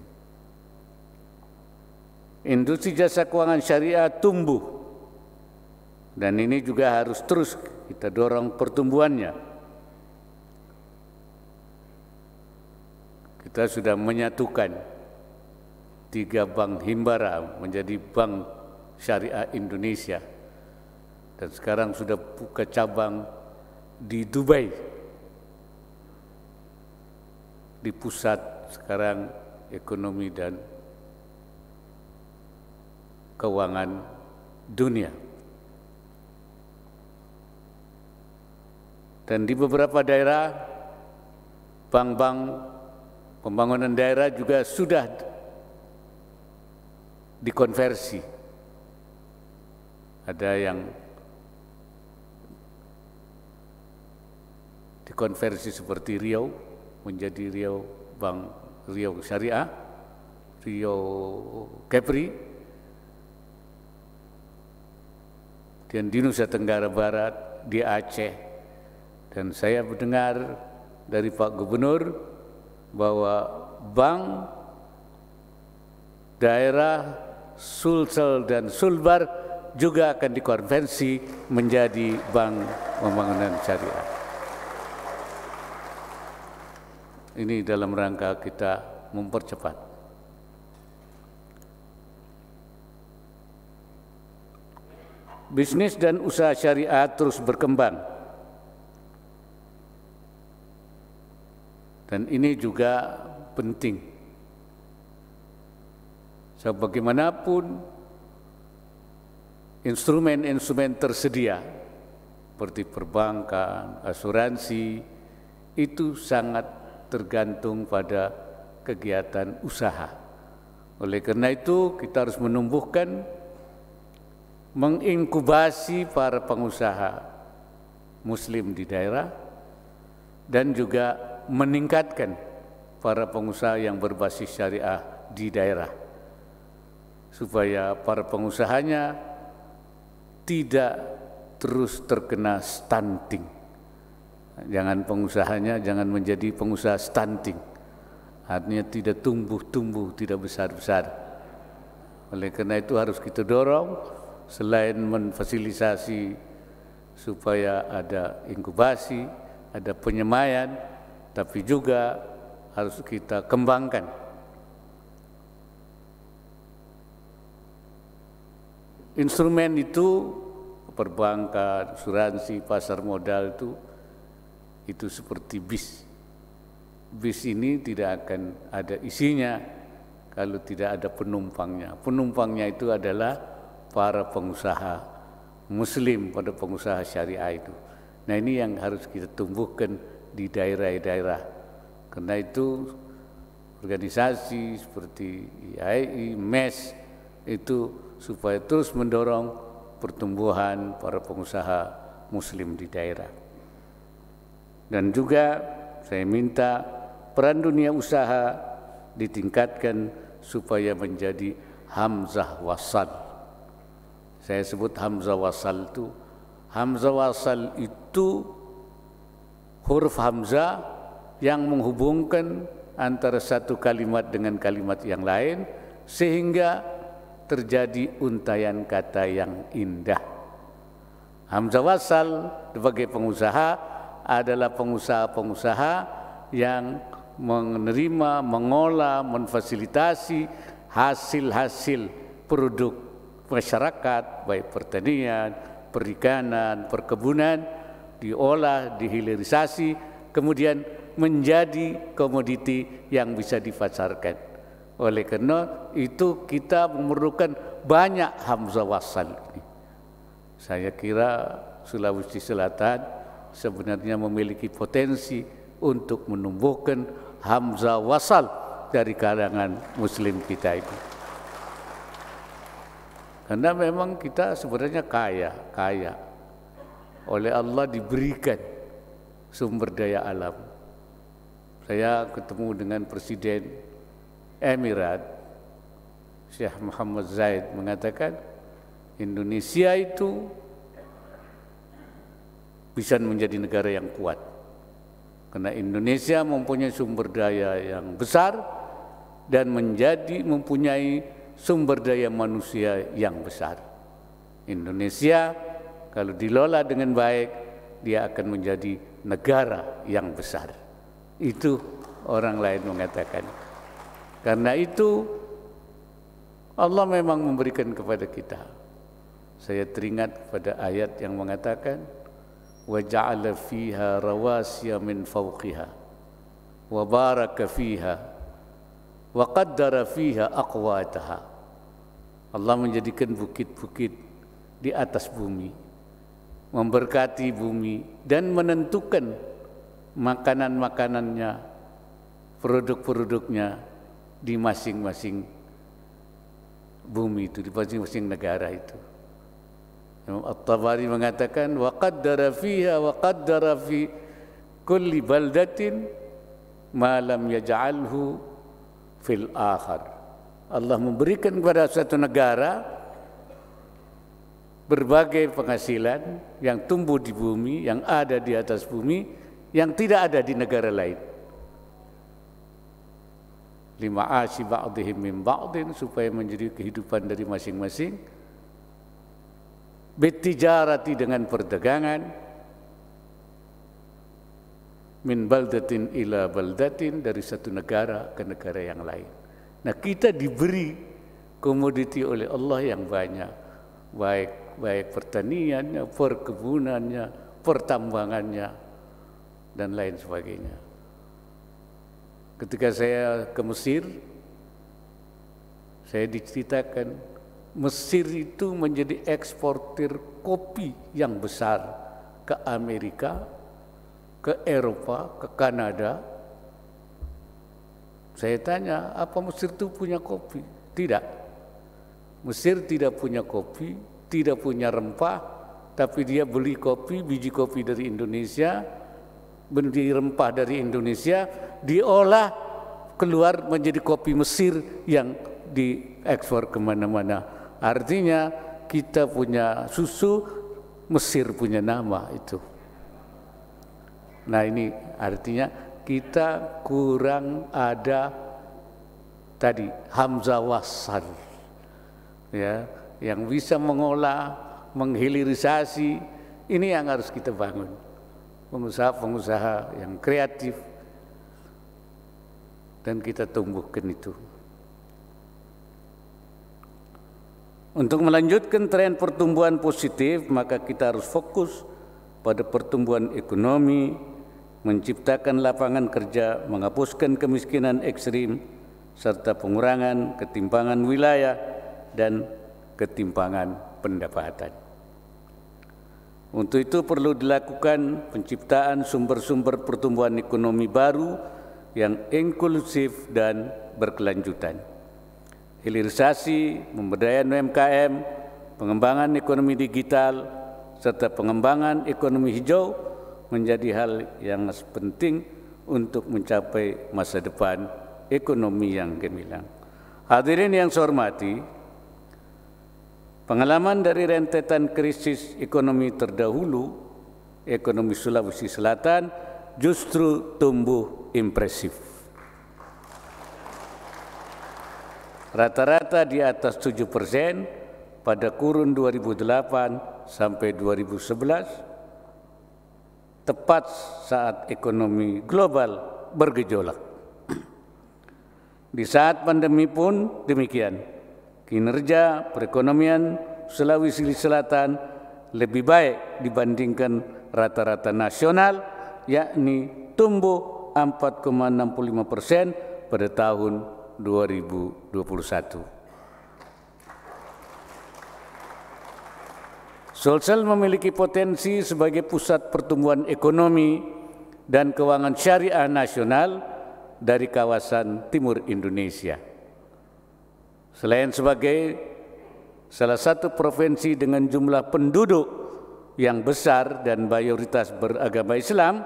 Speaker 7: Industri jasa keuangan syariah tumbuh, dan ini juga harus terus kita dorong pertumbuhannya. Kita sudah menyatukan 3 bank himbara menjadi Bank Syariah Indonesia, dan sekarang sudah buka cabang di Dubai, di pusat sekarang ekonomi dan keuangan dunia. Dan di beberapa daerah, bank-bank pembangunan daerah juga sudah dikonversi. Ada yang dikonversi seperti Riau menjadi Riau Bank Riau Syariah, Riau Kepri, dan di Nusa Tenggara Barat, di Aceh. Dan saya mendengar dari Pak Gubernur bahwa bank daerah Sulsel dan Sulbar juga akan dikonversi menjadi bank pembangunan syariah. Ini dalam rangka kita mempercepat. Bisnis dan usaha syariah terus berkembang. Dan ini juga penting. Sebagaimanapun instrumen-instrumen tersedia seperti perbankan, asuransi, itu sangat tergantung pada kegiatan usaha. Oleh karena itu kita harus menumbuhkan, menginkubasi para pengusaha muslim di daerah dan juga meningkatkan para pengusaha yang berbasis syariah di daerah supaya para pengusahanya tidak terus terkena stunting. Jangan pengusahanya jangan menjadi pengusaha stunting. Artinya tidak tumbuh-tumbuh, tidak besar-besar. Oleh karena itu harus kita dorong selain memfasilitasi supaya ada inkubasi, ada penyemaian, tapi juga harus kita kembangkan. Instrumen itu perbankan, asuransi, pasar modal itu seperti bis. Bis ini tidak akan ada isinya kalau tidak ada penumpangnya. Penumpangnya itu adalah para pengusaha muslim, pada pengusaha syariah itu. Nah ini yang harus kita tumbuhkan di daerah-daerah. Karena itu organisasi seperti IAI, MES itu supaya terus mendorong pertumbuhan para pengusaha muslim di daerah. Dan juga saya minta peran dunia usaha ditingkatkan supaya menjadi hamzah wasal. Saya sebut hamzah wasal itu. Hamzah wasal itu huruf hamzah yang menghubungkan antara satu kalimat dengan kalimat yang lain sehingga terjadi untayan kata yang indah. Hamzah wasal sebagai pengusaha adalah pengusaha-pengusaha yang menerima, mengolah, memfasilitasi hasil-hasil produk masyarakat, baik pertanian, perikanan, perkebunan, diolah, dihilirisasi, kemudian menjadi komoditi yang bisa dipasarkan. Oleh karena itu kita memerlukan banyak hamzah wasal ini. Saya kira Sulawesi Selatan sebenarnya memiliki potensi untuk menumbuhkan hamzah wasal dari kalangan muslim kita itu. Karena memang kita sebenarnya kaya. Oleh Allah diberikan sumber daya alam. Saya ketemu dengan Presiden Emirat Syekh Muhammad Zaid mengatakan Indonesia itu bisa menjadi negara yang kuat karena Indonesia mempunyai sumber daya yang besar dan mempunyai sumber daya manusia yang besar. Indonesia kalau dikelola dengan baik dia akan menjadi negara yang besar. Itu orang lain mengatakan. Karena itu Allah memang memberikan kepada kita. Saya teringat pada ayat yang mengatakan wa ja'ala fiha rawasiya min fawqiha wa baraka fiha wa qaddara fiha aqwataha. Allah menjadikan bukit-bukit di atas bumi, memberkati bumi dan menentukan makanan-makanannya, produk-produknya di masing-masing bumi itu, di masing-masing negara itu. Imam At-Tabari mengatakan wa qaddara fiha wa qaddara fi kulli baldatin ma lam yaj'alhu fil akhar. Allah memberikan kepada suatu negara berbagai penghasilan yang tumbuh di bumi, yang ada di atas bumi, yang tidak ada di negara lain. Lima'ashi ba'dihim min ba'din, supaya menjadi kehidupan dari masing-masing. Bitijarati, dengan perdagangan. min baldatin ila baldatin, dari satu negara ke negara yang lain. Nah, kita diberi komoditi oleh Allah yang banyak, baik pertaniannya, perkebunannya, pertambangannya, dan lain sebagainya. Ketika saya ke Mesir, saya diceritakan Mesir itu menjadi eksportir kopi yang besar ke Amerika, ke Eropa, ke Kanada. Saya tanya, apa Mesir itu punya kopi? Tidak. Mesir tidak punya kopi, tidak punya rempah, tapi dia beli kopi, biji kopi dari Indonesia, beli rempah dari Indonesia, diolah keluar menjadi kopi Mesir yang diekspor kemana-mana. Artinya kita punya susu, Mesir punya nama itu. Nah, ini artinya kita kurang ada tadi hamzah wasal, ya, yang bisa mengolah, menghilirisasi. Ini yang harus kita bangun. Pengusaha-pengusaha yang kreatif, dan kita tumbuhkan itu. Untuk melanjutkan tren pertumbuhan positif, maka kita harus fokus pada pertumbuhan ekonomi, menciptakan lapangan kerja, menghapuskan kemiskinan ekstrim, serta pengurangan ketimpangan wilayah dan ketimpangan pendapatan. Untuk itu perlu dilakukan penciptaan sumber-sumber pertumbuhan ekonomi baru yang inklusif dan berkelanjutan. Hilirisasi, pemberdayaan UMKM, pengembangan ekonomi digital, serta pengembangan ekonomi hijau menjadi hal yang penting untuk mencapai masa depan ekonomi yang gemilang. Hadirin yang saya hormati, pengalaman dari rentetan krisis ekonomi terdahulu, ekonomi Sulawesi Selatan justru tumbuh impresif. Rata-rata di atas 7% pada kurun 2008 sampai 2011, tepat saat ekonomi global bergejolak. Di saat pandemi pun demikian, kinerja perekonomian Sulawesi Selatan lebih baik dibandingkan rata-rata nasional, yakni tumbuh 4,65% pada tahun 2021. Sulsel memiliki potensi sebagai pusat pertumbuhan ekonomi dan keuangan syariah nasional dari kawasan timur Indonesia. Selain sebagai salah satu provinsi dengan jumlah penduduk yang besar dan mayoritas beragama Islam,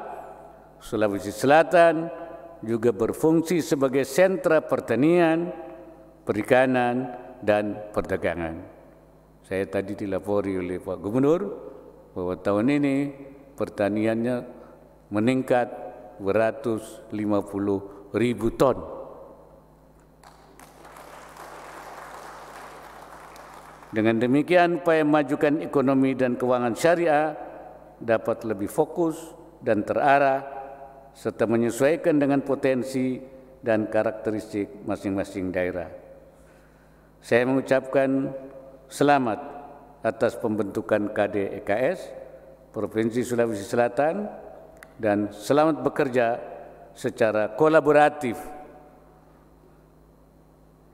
Speaker 7: Sulawesi Selatan juga berfungsi sebagai sentra pertanian, perikanan, dan perdagangan. Saya tadi dilapori oleh Pak Gubernur bahwa tahun ini pertaniannya meningkat 250.000 ton. Dengan demikian, upaya memajukan ekonomi dan keuangan syariah dapat lebih fokus dan terarah, serta menyesuaikan dengan potensi dan karakteristik masing-masing daerah. Saya mengucapkan selamat atas pembentukan KDEKS Provinsi Sulawesi Selatan dan selamat bekerja secara kolaboratif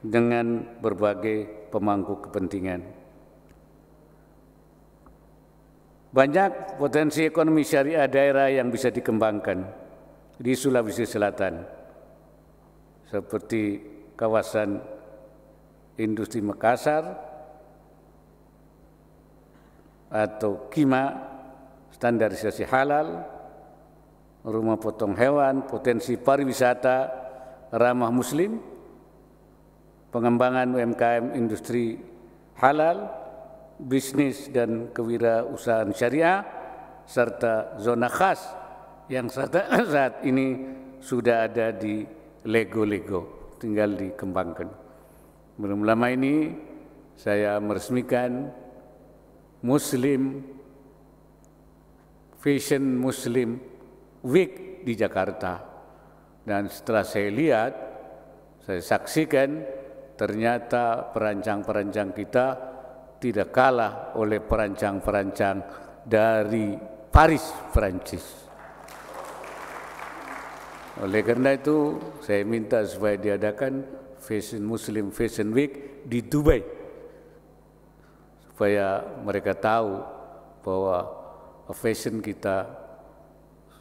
Speaker 7: dengan berbagai pemangku kepentingan. Banyak potensi ekonomi syariah daerah yang bisa dikembangkan di Sulawesi Selatan, seperti kawasan industri Makassar atau KIMA, standarisasi halal, rumah potong hewan, potensi pariwisata ramah muslim, pengembangan UMKM industri halal, bisnis dan kewirausahaan syariah, serta zona khas yang saat ini sudah ada di Lego-Lego, tinggal dikembangkan. Belum lama ini saya meresmikan Muslim Fashion Muslim Week di Jakarta. Dan setelah saya lihat, saya saksikan ternyata perancang-perancang kita tidak kalah oleh perancang-perancang dari Paris, Prancis. Oleh karena itu, saya minta supaya diadakan Muslim Fashion Week di Dubai, supaya mereka tahu bahwa fashion kita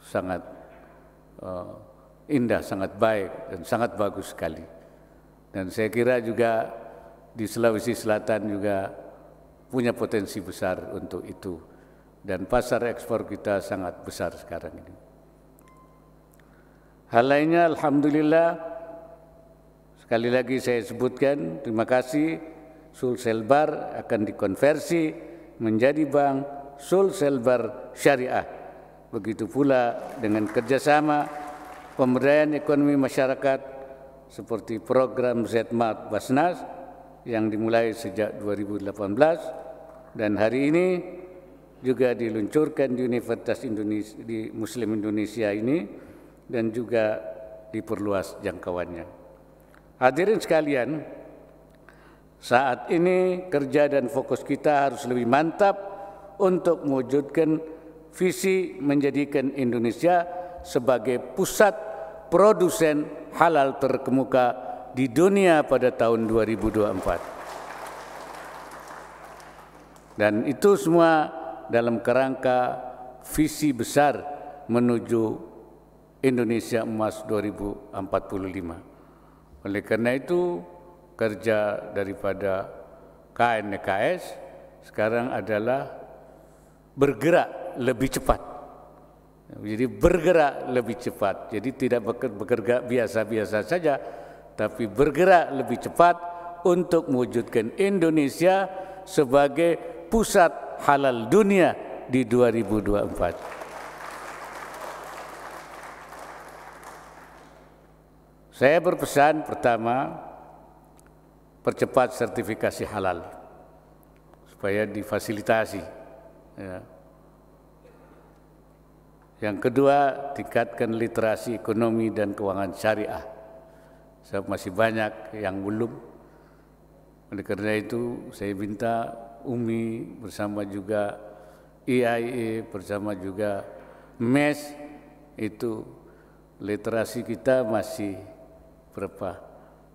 Speaker 7: sangat indah, sangat baik, dan sangat bagus sekali. Dan saya kira juga di Sulawesi Selatan juga punya potensi besar untuk itu. Dan pasar ekspor kita sangat besar sekarang ini. Hal lainnya, alhamdulillah, sekali lagi saya sebutkan, terima kasih, Sulselbar akan dikonversi menjadi bank Sulselbar Syariah. Begitu pula dengan kerjasama pemberdayaan ekonomi masyarakat seperti program ZMAT Basnas yang dimulai sejak 2018 dan hari ini juga diluncurkan di Universitas Indonesia, di Muslim Indonesia ini, dan juga diperluas jangkauannya. Hadirin sekalian, saat ini kerja dan fokus kita harus lebih mantap untuk mewujudkan visi menjadikan Indonesia sebagai pusat produsen halal terkemuka di dunia pada tahun 2024. Dan itu semua dalam kerangka visi besar menuju Indonesia Emas 2045. Oleh karena itu, kerja daripada KNEKS sekarang adalah bergerak lebih cepat. Jadi bergerak lebih cepat. Jadi tidak bekerja biasa-biasa saja, tapi bergerak lebih cepat untuk mewujudkan Indonesia sebagai pusat halal dunia di 2024. Saya berpesan pertama, percepat sertifikasi halal supaya difasilitasi. Ya. Yang kedua, tingkatkan literasi ekonomi dan keuangan syariah. Sebab masih banyak yang belum. Oleh karena itu, saya minta UMI bersama juga IAIE bersama juga MES itu literasi kita masih berapa?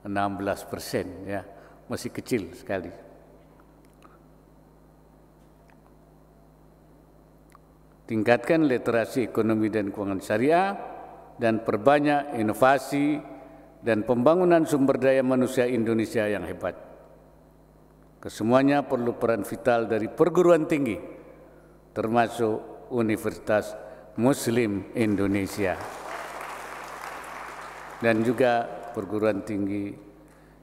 Speaker 7: 16%, ya, masih kecil sekali. Tingkatkan literasi ekonomi dan keuangan syariah dan perbanyak inovasi dan pembangunan sumber daya manusia Indonesia yang hebat. Kesemuanya perlu peran vital dari perguruan tinggi, termasuk Universitas Muslim Indonesia dan juga perguruan tinggi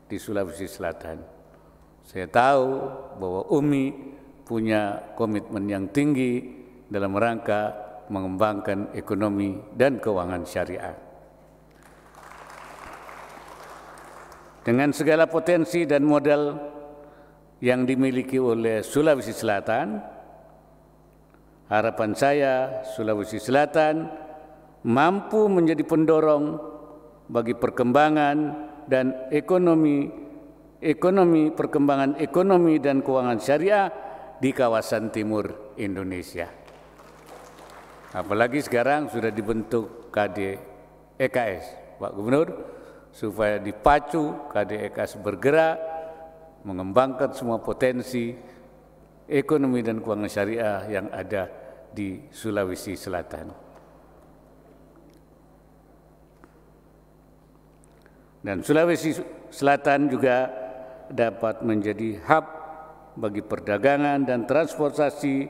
Speaker 7: di Sulawesi Selatan. Saya tahu bahwa UMI punya komitmen yang tinggi dalam rangka mengembangkan ekonomi dan keuangan syariah. Dengan segala potensi dan modal yang dimiliki oleh Sulawesi Selatan, harapan saya Sulawesi Selatan mampu menjadi pendorong bagi perkembangan dan perkembangan ekonomi dan keuangan syariah di kawasan timur Indonesia. Apalagi sekarang sudah dibentuk KDEKS, Pak Gubernur, supaya dipacu KDEKS bergerak mengembangkan semua potensi ekonomi dan keuangan syariah yang ada di Sulawesi Selatan. Dan Sulawesi Selatan juga dapat menjadi hub bagi perdagangan dan transportasi,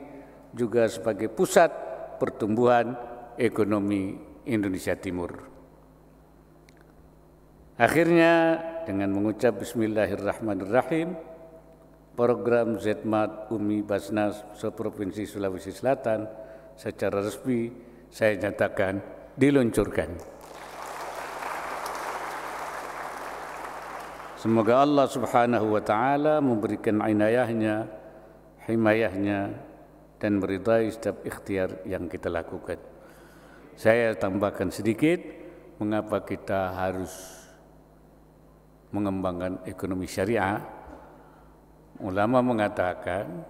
Speaker 7: juga sebagai pusat pertumbuhan ekonomi Indonesia Timur. Akhirnya, dengan mengucap Bismillahirrahmanirrahim, program ZMAT UMI Basnas Provinsi Sulawesi Selatan secara resmi saya nyatakan diluncurkan. Semoga Allah Subhanahu wa Ta'ala memberikan inayahnya, himayahnya, dan meridai setiap ikhtiar yang kita lakukan. Saya tambahkan sedikit, mengapa kita harus mengembangkan ekonomi syariah. Ulama mengatakan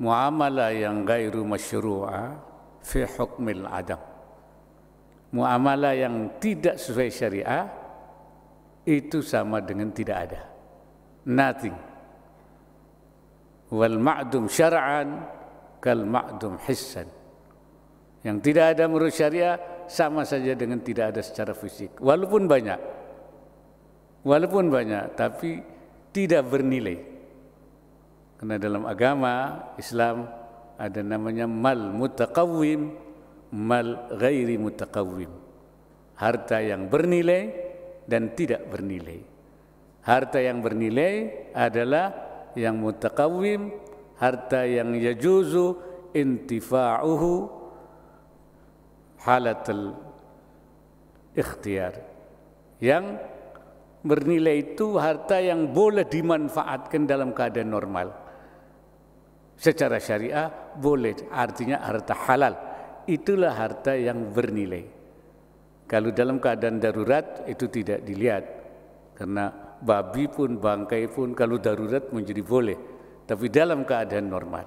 Speaker 7: muamalah yang gairu masyru'ah fi hukmil adam. Muamalah yang tidak sesuai syariah itu sama dengan tidak ada. Nothing. Wal ma'dum syar'an kal ma'dum hissan. Yang tidak ada menurut syariah sama saja dengan tidak ada secara fisik. Walaupun banyak, tapi tidak bernilai. Karena dalam agama Islam ada namanya mal mutaqawwim, mal ghairi mutaqawwim. Harta yang bernilai dan tidak bernilai. Harta yang bernilai adalah yang mutaqawwim, harta yang yajuzu intifa'uhu halatul ikhtiyar. Yang bernilai itu harta yang boleh dimanfaatkan dalam keadaan normal. Secara syariah boleh, artinya harta halal. Itulah harta yang bernilai. Kalau dalam keadaan darurat itu tidak dilihat. Karena babi pun, bangkai pun kalau darurat menjadi boleh. Tapi dalam keadaan normal.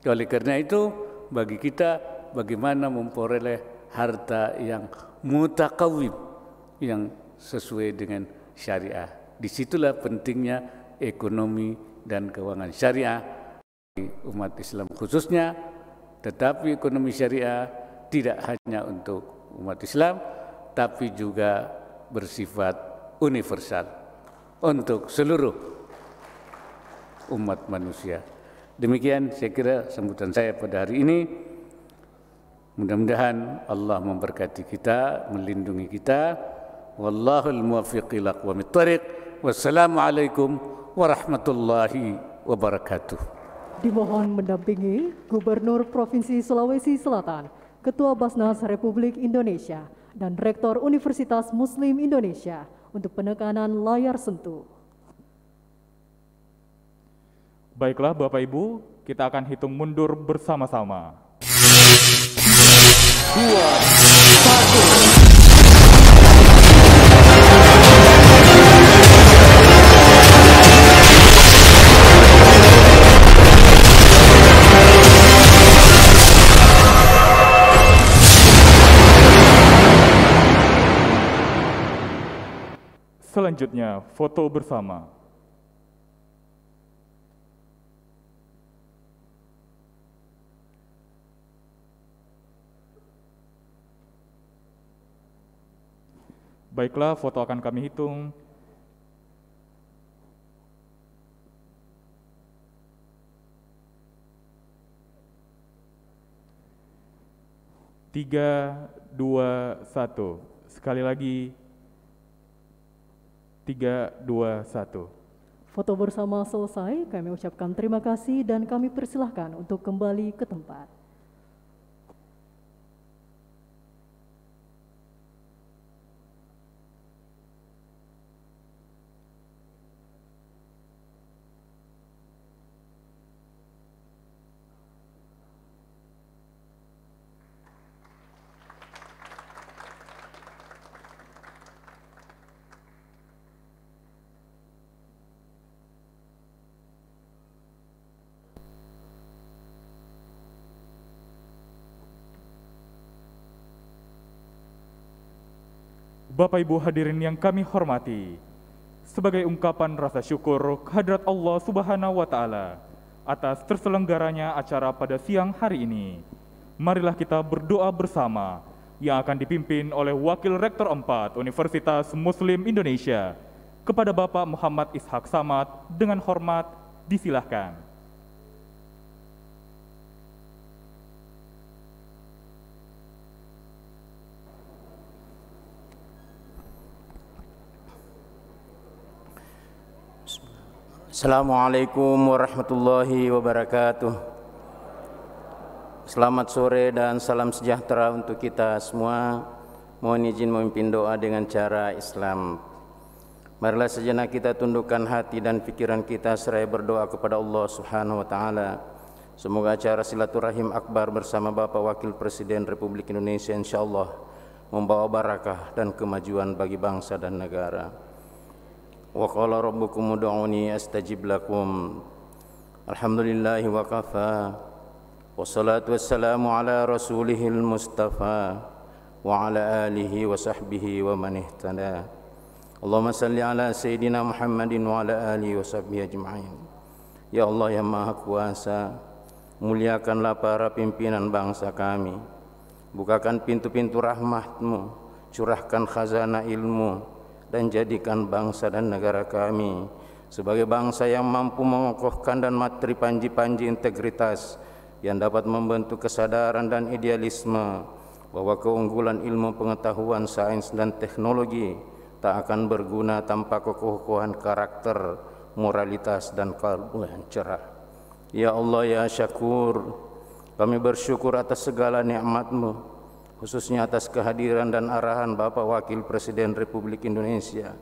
Speaker 7: Oleh karena itu bagi kita bagaimana memperoleh harta yang mutaqawwim, yang sesuai dengan syariah. Disitulah pentingnya ekonomi dan keuangan syariah umat Islam khususnya, tetapi ekonomi syariah tidak hanya untuk umat Islam, tapi juga bersifat universal untuk seluruh umat manusia. Demikian saya kira sambutan saya pada hari ini. Mudah-mudahan Allah memberkati kita, melindungi kita. Wallahul muwaffiq ila aqwamit thariq. Wassalamualaikum warahmatullahi wabarakatuh.
Speaker 1: Dimohon mendampingi Gubernur Provinsi Sulawesi Selatan, Ketua Basnas Republik Indonesia, dan Rektor Universitas Muslim Indonesia untuk penekanan layar sentuh.
Speaker 2: Baiklah Bapak Ibu, kita akan hitung mundur bersama-sama. 2, 1. Selanjutnya, foto bersama. Baiklah, foto akan kami hitung. 3, 2, 1. Sekali lagi. 3, 2, 1.
Speaker 1: Foto bersama selesai, kami ucapkan terima kasih dan kami persilahkan untuk kembali ke tempat.
Speaker 2: Bapak Ibu hadirin yang kami hormati, sebagai ungkapan rasa syukur kehadrat Allah Subhanahu wa Ta'ala atas terselenggaranya acara pada siang hari ini, marilah kita berdoa bersama yang akan dipimpin oleh Wakil Rektor 4 Universitas Muslim Indonesia kepada Bapak Muhammad Ishak Samad. Dengan hormat disilahkan.
Speaker 8: Assalamualaikum warahmatullahi wabarakatuh. Selamat sore dan salam sejahtera untuk kita semua. Mohon izin memimpin doa dengan cara Islam. Marilah sejenak kita tundukkan hati dan pikiran kita seraya berdoa kepada Allah Subhanahu wa Ta'ala. Semoga acara silaturahim akbar bersama Bapak Wakil Presiden Republik Indonesia insyaallah membawa barakah dan kemajuan bagi bangsa dan negara. Wa qala rabbukum ud'uni astajib lakum. Alhamdulillahi wa kafa. Wassalatu wassalamu ala rasulihil mustafa wa ala alihi wa sahbihi wa man ihtada. Allahumma salli ala sayyidina Muhammadin wa ala alihi wa sahbihi ajma'in. Ya Allah yang Maha Kuasa, muliakanlah para pimpinan bangsa kami. Bukakan pintu-pintu rahmat-Mu, curahkan khazanah ilmu, dan jadikan bangsa dan negara kami sebagai bangsa yang mampu mengokohkan dan materi panji-panji integritas yang dapat membentuk kesadaran dan idealisme bahwa keunggulan ilmu pengetahuan, sains, dan teknologi tak akan berguna tanpa kekokohan karakter, moralitas, dan kalbu yang cerah. Ya Allah ya Syakur, kami bersyukur atas segala nikmat-Mu, khususnya atas kehadiran dan arahan Bapak Wakil Presiden Republik Indonesia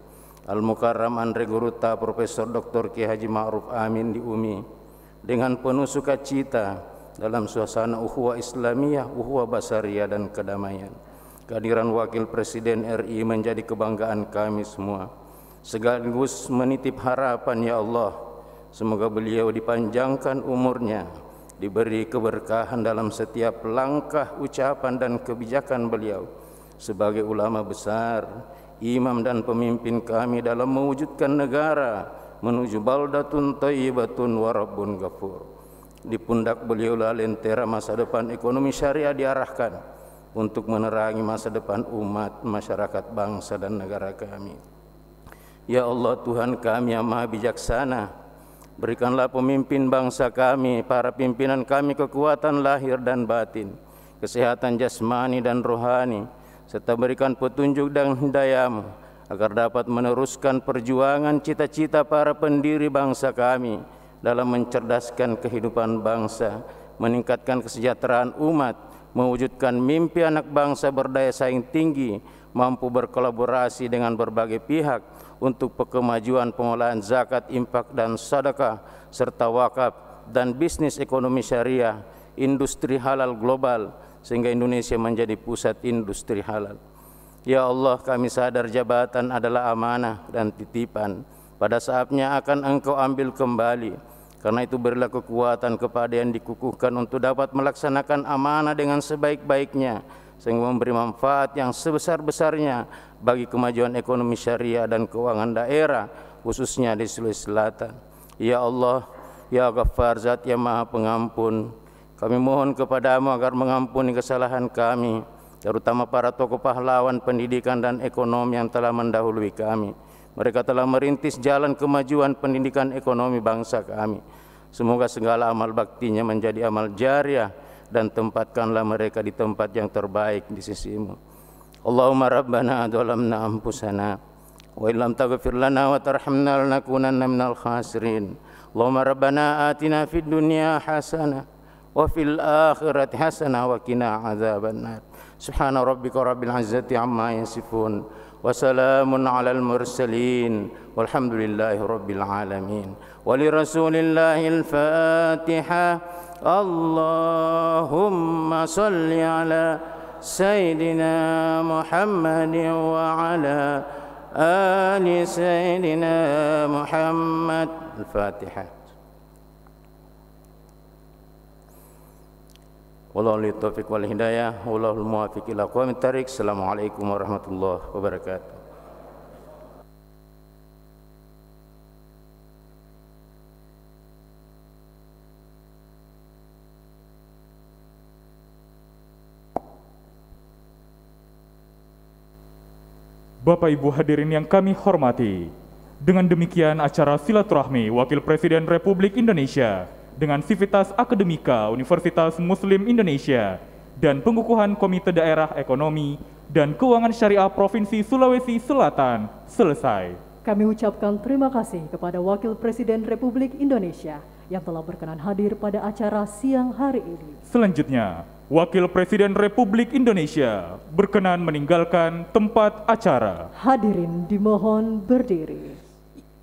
Speaker 8: Al-Mukarram Andre Guruta Profesor Dr. Kiai Haji Ma'ruf Amin di UMI, dengan penuh sukacita dalam suasana ukhuwah Islamiyah, ukhuwah Basariyah, dan kedamaian. Kehadiran Wakil Presiden RI menjadi kebanggaan kami semua, sekaligus menitip harapan ya Allah, semoga beliau dipanjangkan umurnya, diberi keberkahan dalam setiap langkah, ucapan, dan kebijakan beliau sebagai ulama besar, imam dan pemimpin kami dalam mewujudkan negara menuju baldatun thayyibatun wa rabbun ghafur. Di pundak beliau lah lentera masa depan ekonomi syariah diarahkan untuk menerangi masa depan umat, masyarakat, bangsa, dan negara kami. Ya Allah Tuhan kami yang Maha Bijaksana, berikanlah pemimpin bangsa kami, para pimpinan kami kekuatan lahir dan batin, kesehatan jasmani dan rohani, serta berikan petunjuk dan hidayah-Mu agar dapat meneruskan perjuangan cita-cita para pendiri bangsa kami dalam mencerdaskan kehidupan bangsa, meningkatkan kesejahteraan umat, mewujudkan mimpi anak bangsa berdaya saing tinggi, mampu berkolaborasi dengan berbagai pihak untuk kemajuan pengolahan zakat, infak, dan sedekah, serta wakaf dan bisnis ekonomi syariah, industri halal global, sehingga Indonesia menjadi pusat industri halal. Ya Allah, kami sadar jabatan adalah amanah dan titipan, pada saatnya akan Engkau ambil kembali. Karena itu berilah kekuatan kepada yang dikukuhkan untuk dapat melaksanakan amanah dengan sebaik-baiknya, sehingga memberi manfaat yang sebesar-besarnya bagi kemajuan ekonomi syariah dan keuangan daerah, khususnya di Sulawesi Selatan. Ya Allah, ya Ghaffar, Zat yang Maha Pengampun, kami mohon kepadamu agar mengampuni kesalahan kami, terutama para tokoh pahlawan pendidikan dan ekonomi yang telah mendahului kami. Mereka telah merintis jalan kemajuan pendidikan ekonomi bangsa kami. Semoga segala amal baktinya menjadi amal jariah, dan tempatkanlah mereka di tempat yang terbaik di sisi-Mu. Allahumma rabbana adzalamna anfusana wa illam taghfir lana wa tarhamna lanakunanna minal khasirin. Allahumma rabbana atina fid dunya hasanah wa fil akhirati hasanah wa qina adzabannar. Subhana rabbika rabbil izzati amma yasifun wa salamun alal mursalin walhamdulillahi rabbil alamin. Wa li rasulillahil Fatihah. Allahumma salli ala Sayyidina Muhammad wa ala ali Sayyidina Muhammad. Al-Fatihah. Wallahi taufiq wal hidayah, wallahul muwaffiq ila aqwamit thariq. Assalamualaikum warahmatullahi wabarakatuh.
Speaker 2: Bapak Ibu hadirin yang kami hormati, dengan demikian acara silaturahmi Wakil Presiden Republik Indonesia dengan Sivitas Akademika Universitas Muslim Indonesia dan pengukuhan Komite Daerah Ekonomi dan Keuangan Syariah Provinsi Sulawesi Selatan selesai.
Speaker 1: Kami ucapkan terima kasih kepada Wakil Presiden Republik Indonesia yang telah berkenan hadir pada acara siang hari ini.
Speaker 2: Selanjutnya, Wakil Presiden Republik Indonesia berkenan meninggalkan tempat acara.
Speaker 1: Hadirin dimohon berdiri.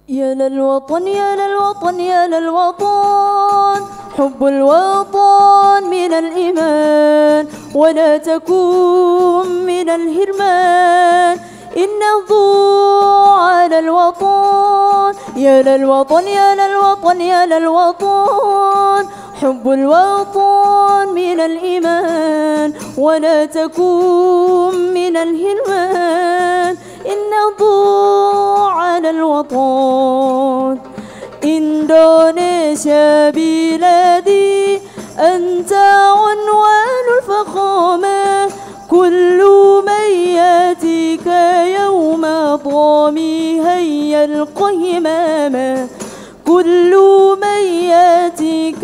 Speaker 9: يا للوطن يا للوطن يا للوطن حب الوطن من الإيمان ولا تكون من الهرمان انهضوا على الوطن يا للوطن يا للوطن يا للوطن حب الوطن من الإيمان ولا تكون من الهرمان انهضوا على الوطن إندونيسيا بلادي أنت عنوان الفخامة كل من يأتيك يوم ضامي هيا القهمامة كل من يأتيك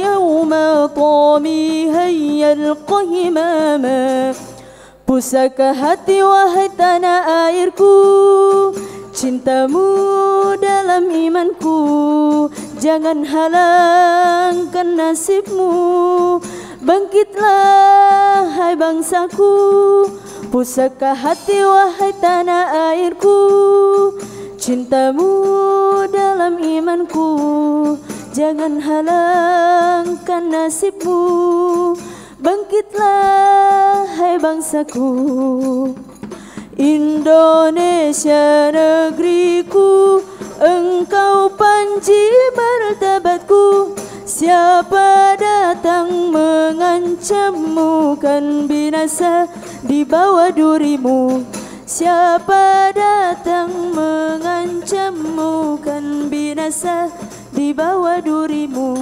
Speaker 9: يوم ضامي هيا القهمامة Pusaka hati wahai tanah airku, cintamu dalam imanku, jangan halangkan nasibmu. Bangkitlah hai bangsaku, pusaka hati wahai tanah airku, cintamu dalam imanku, jangan halangkan nasibmu. Bangkitlah hai bangsaku, Indonesia negeriku, engkau panji martabatku. Siapa datang mengancammu kan binasa di bawah durimu. Siapa datang mengancammu kan binasa di bawah durimu.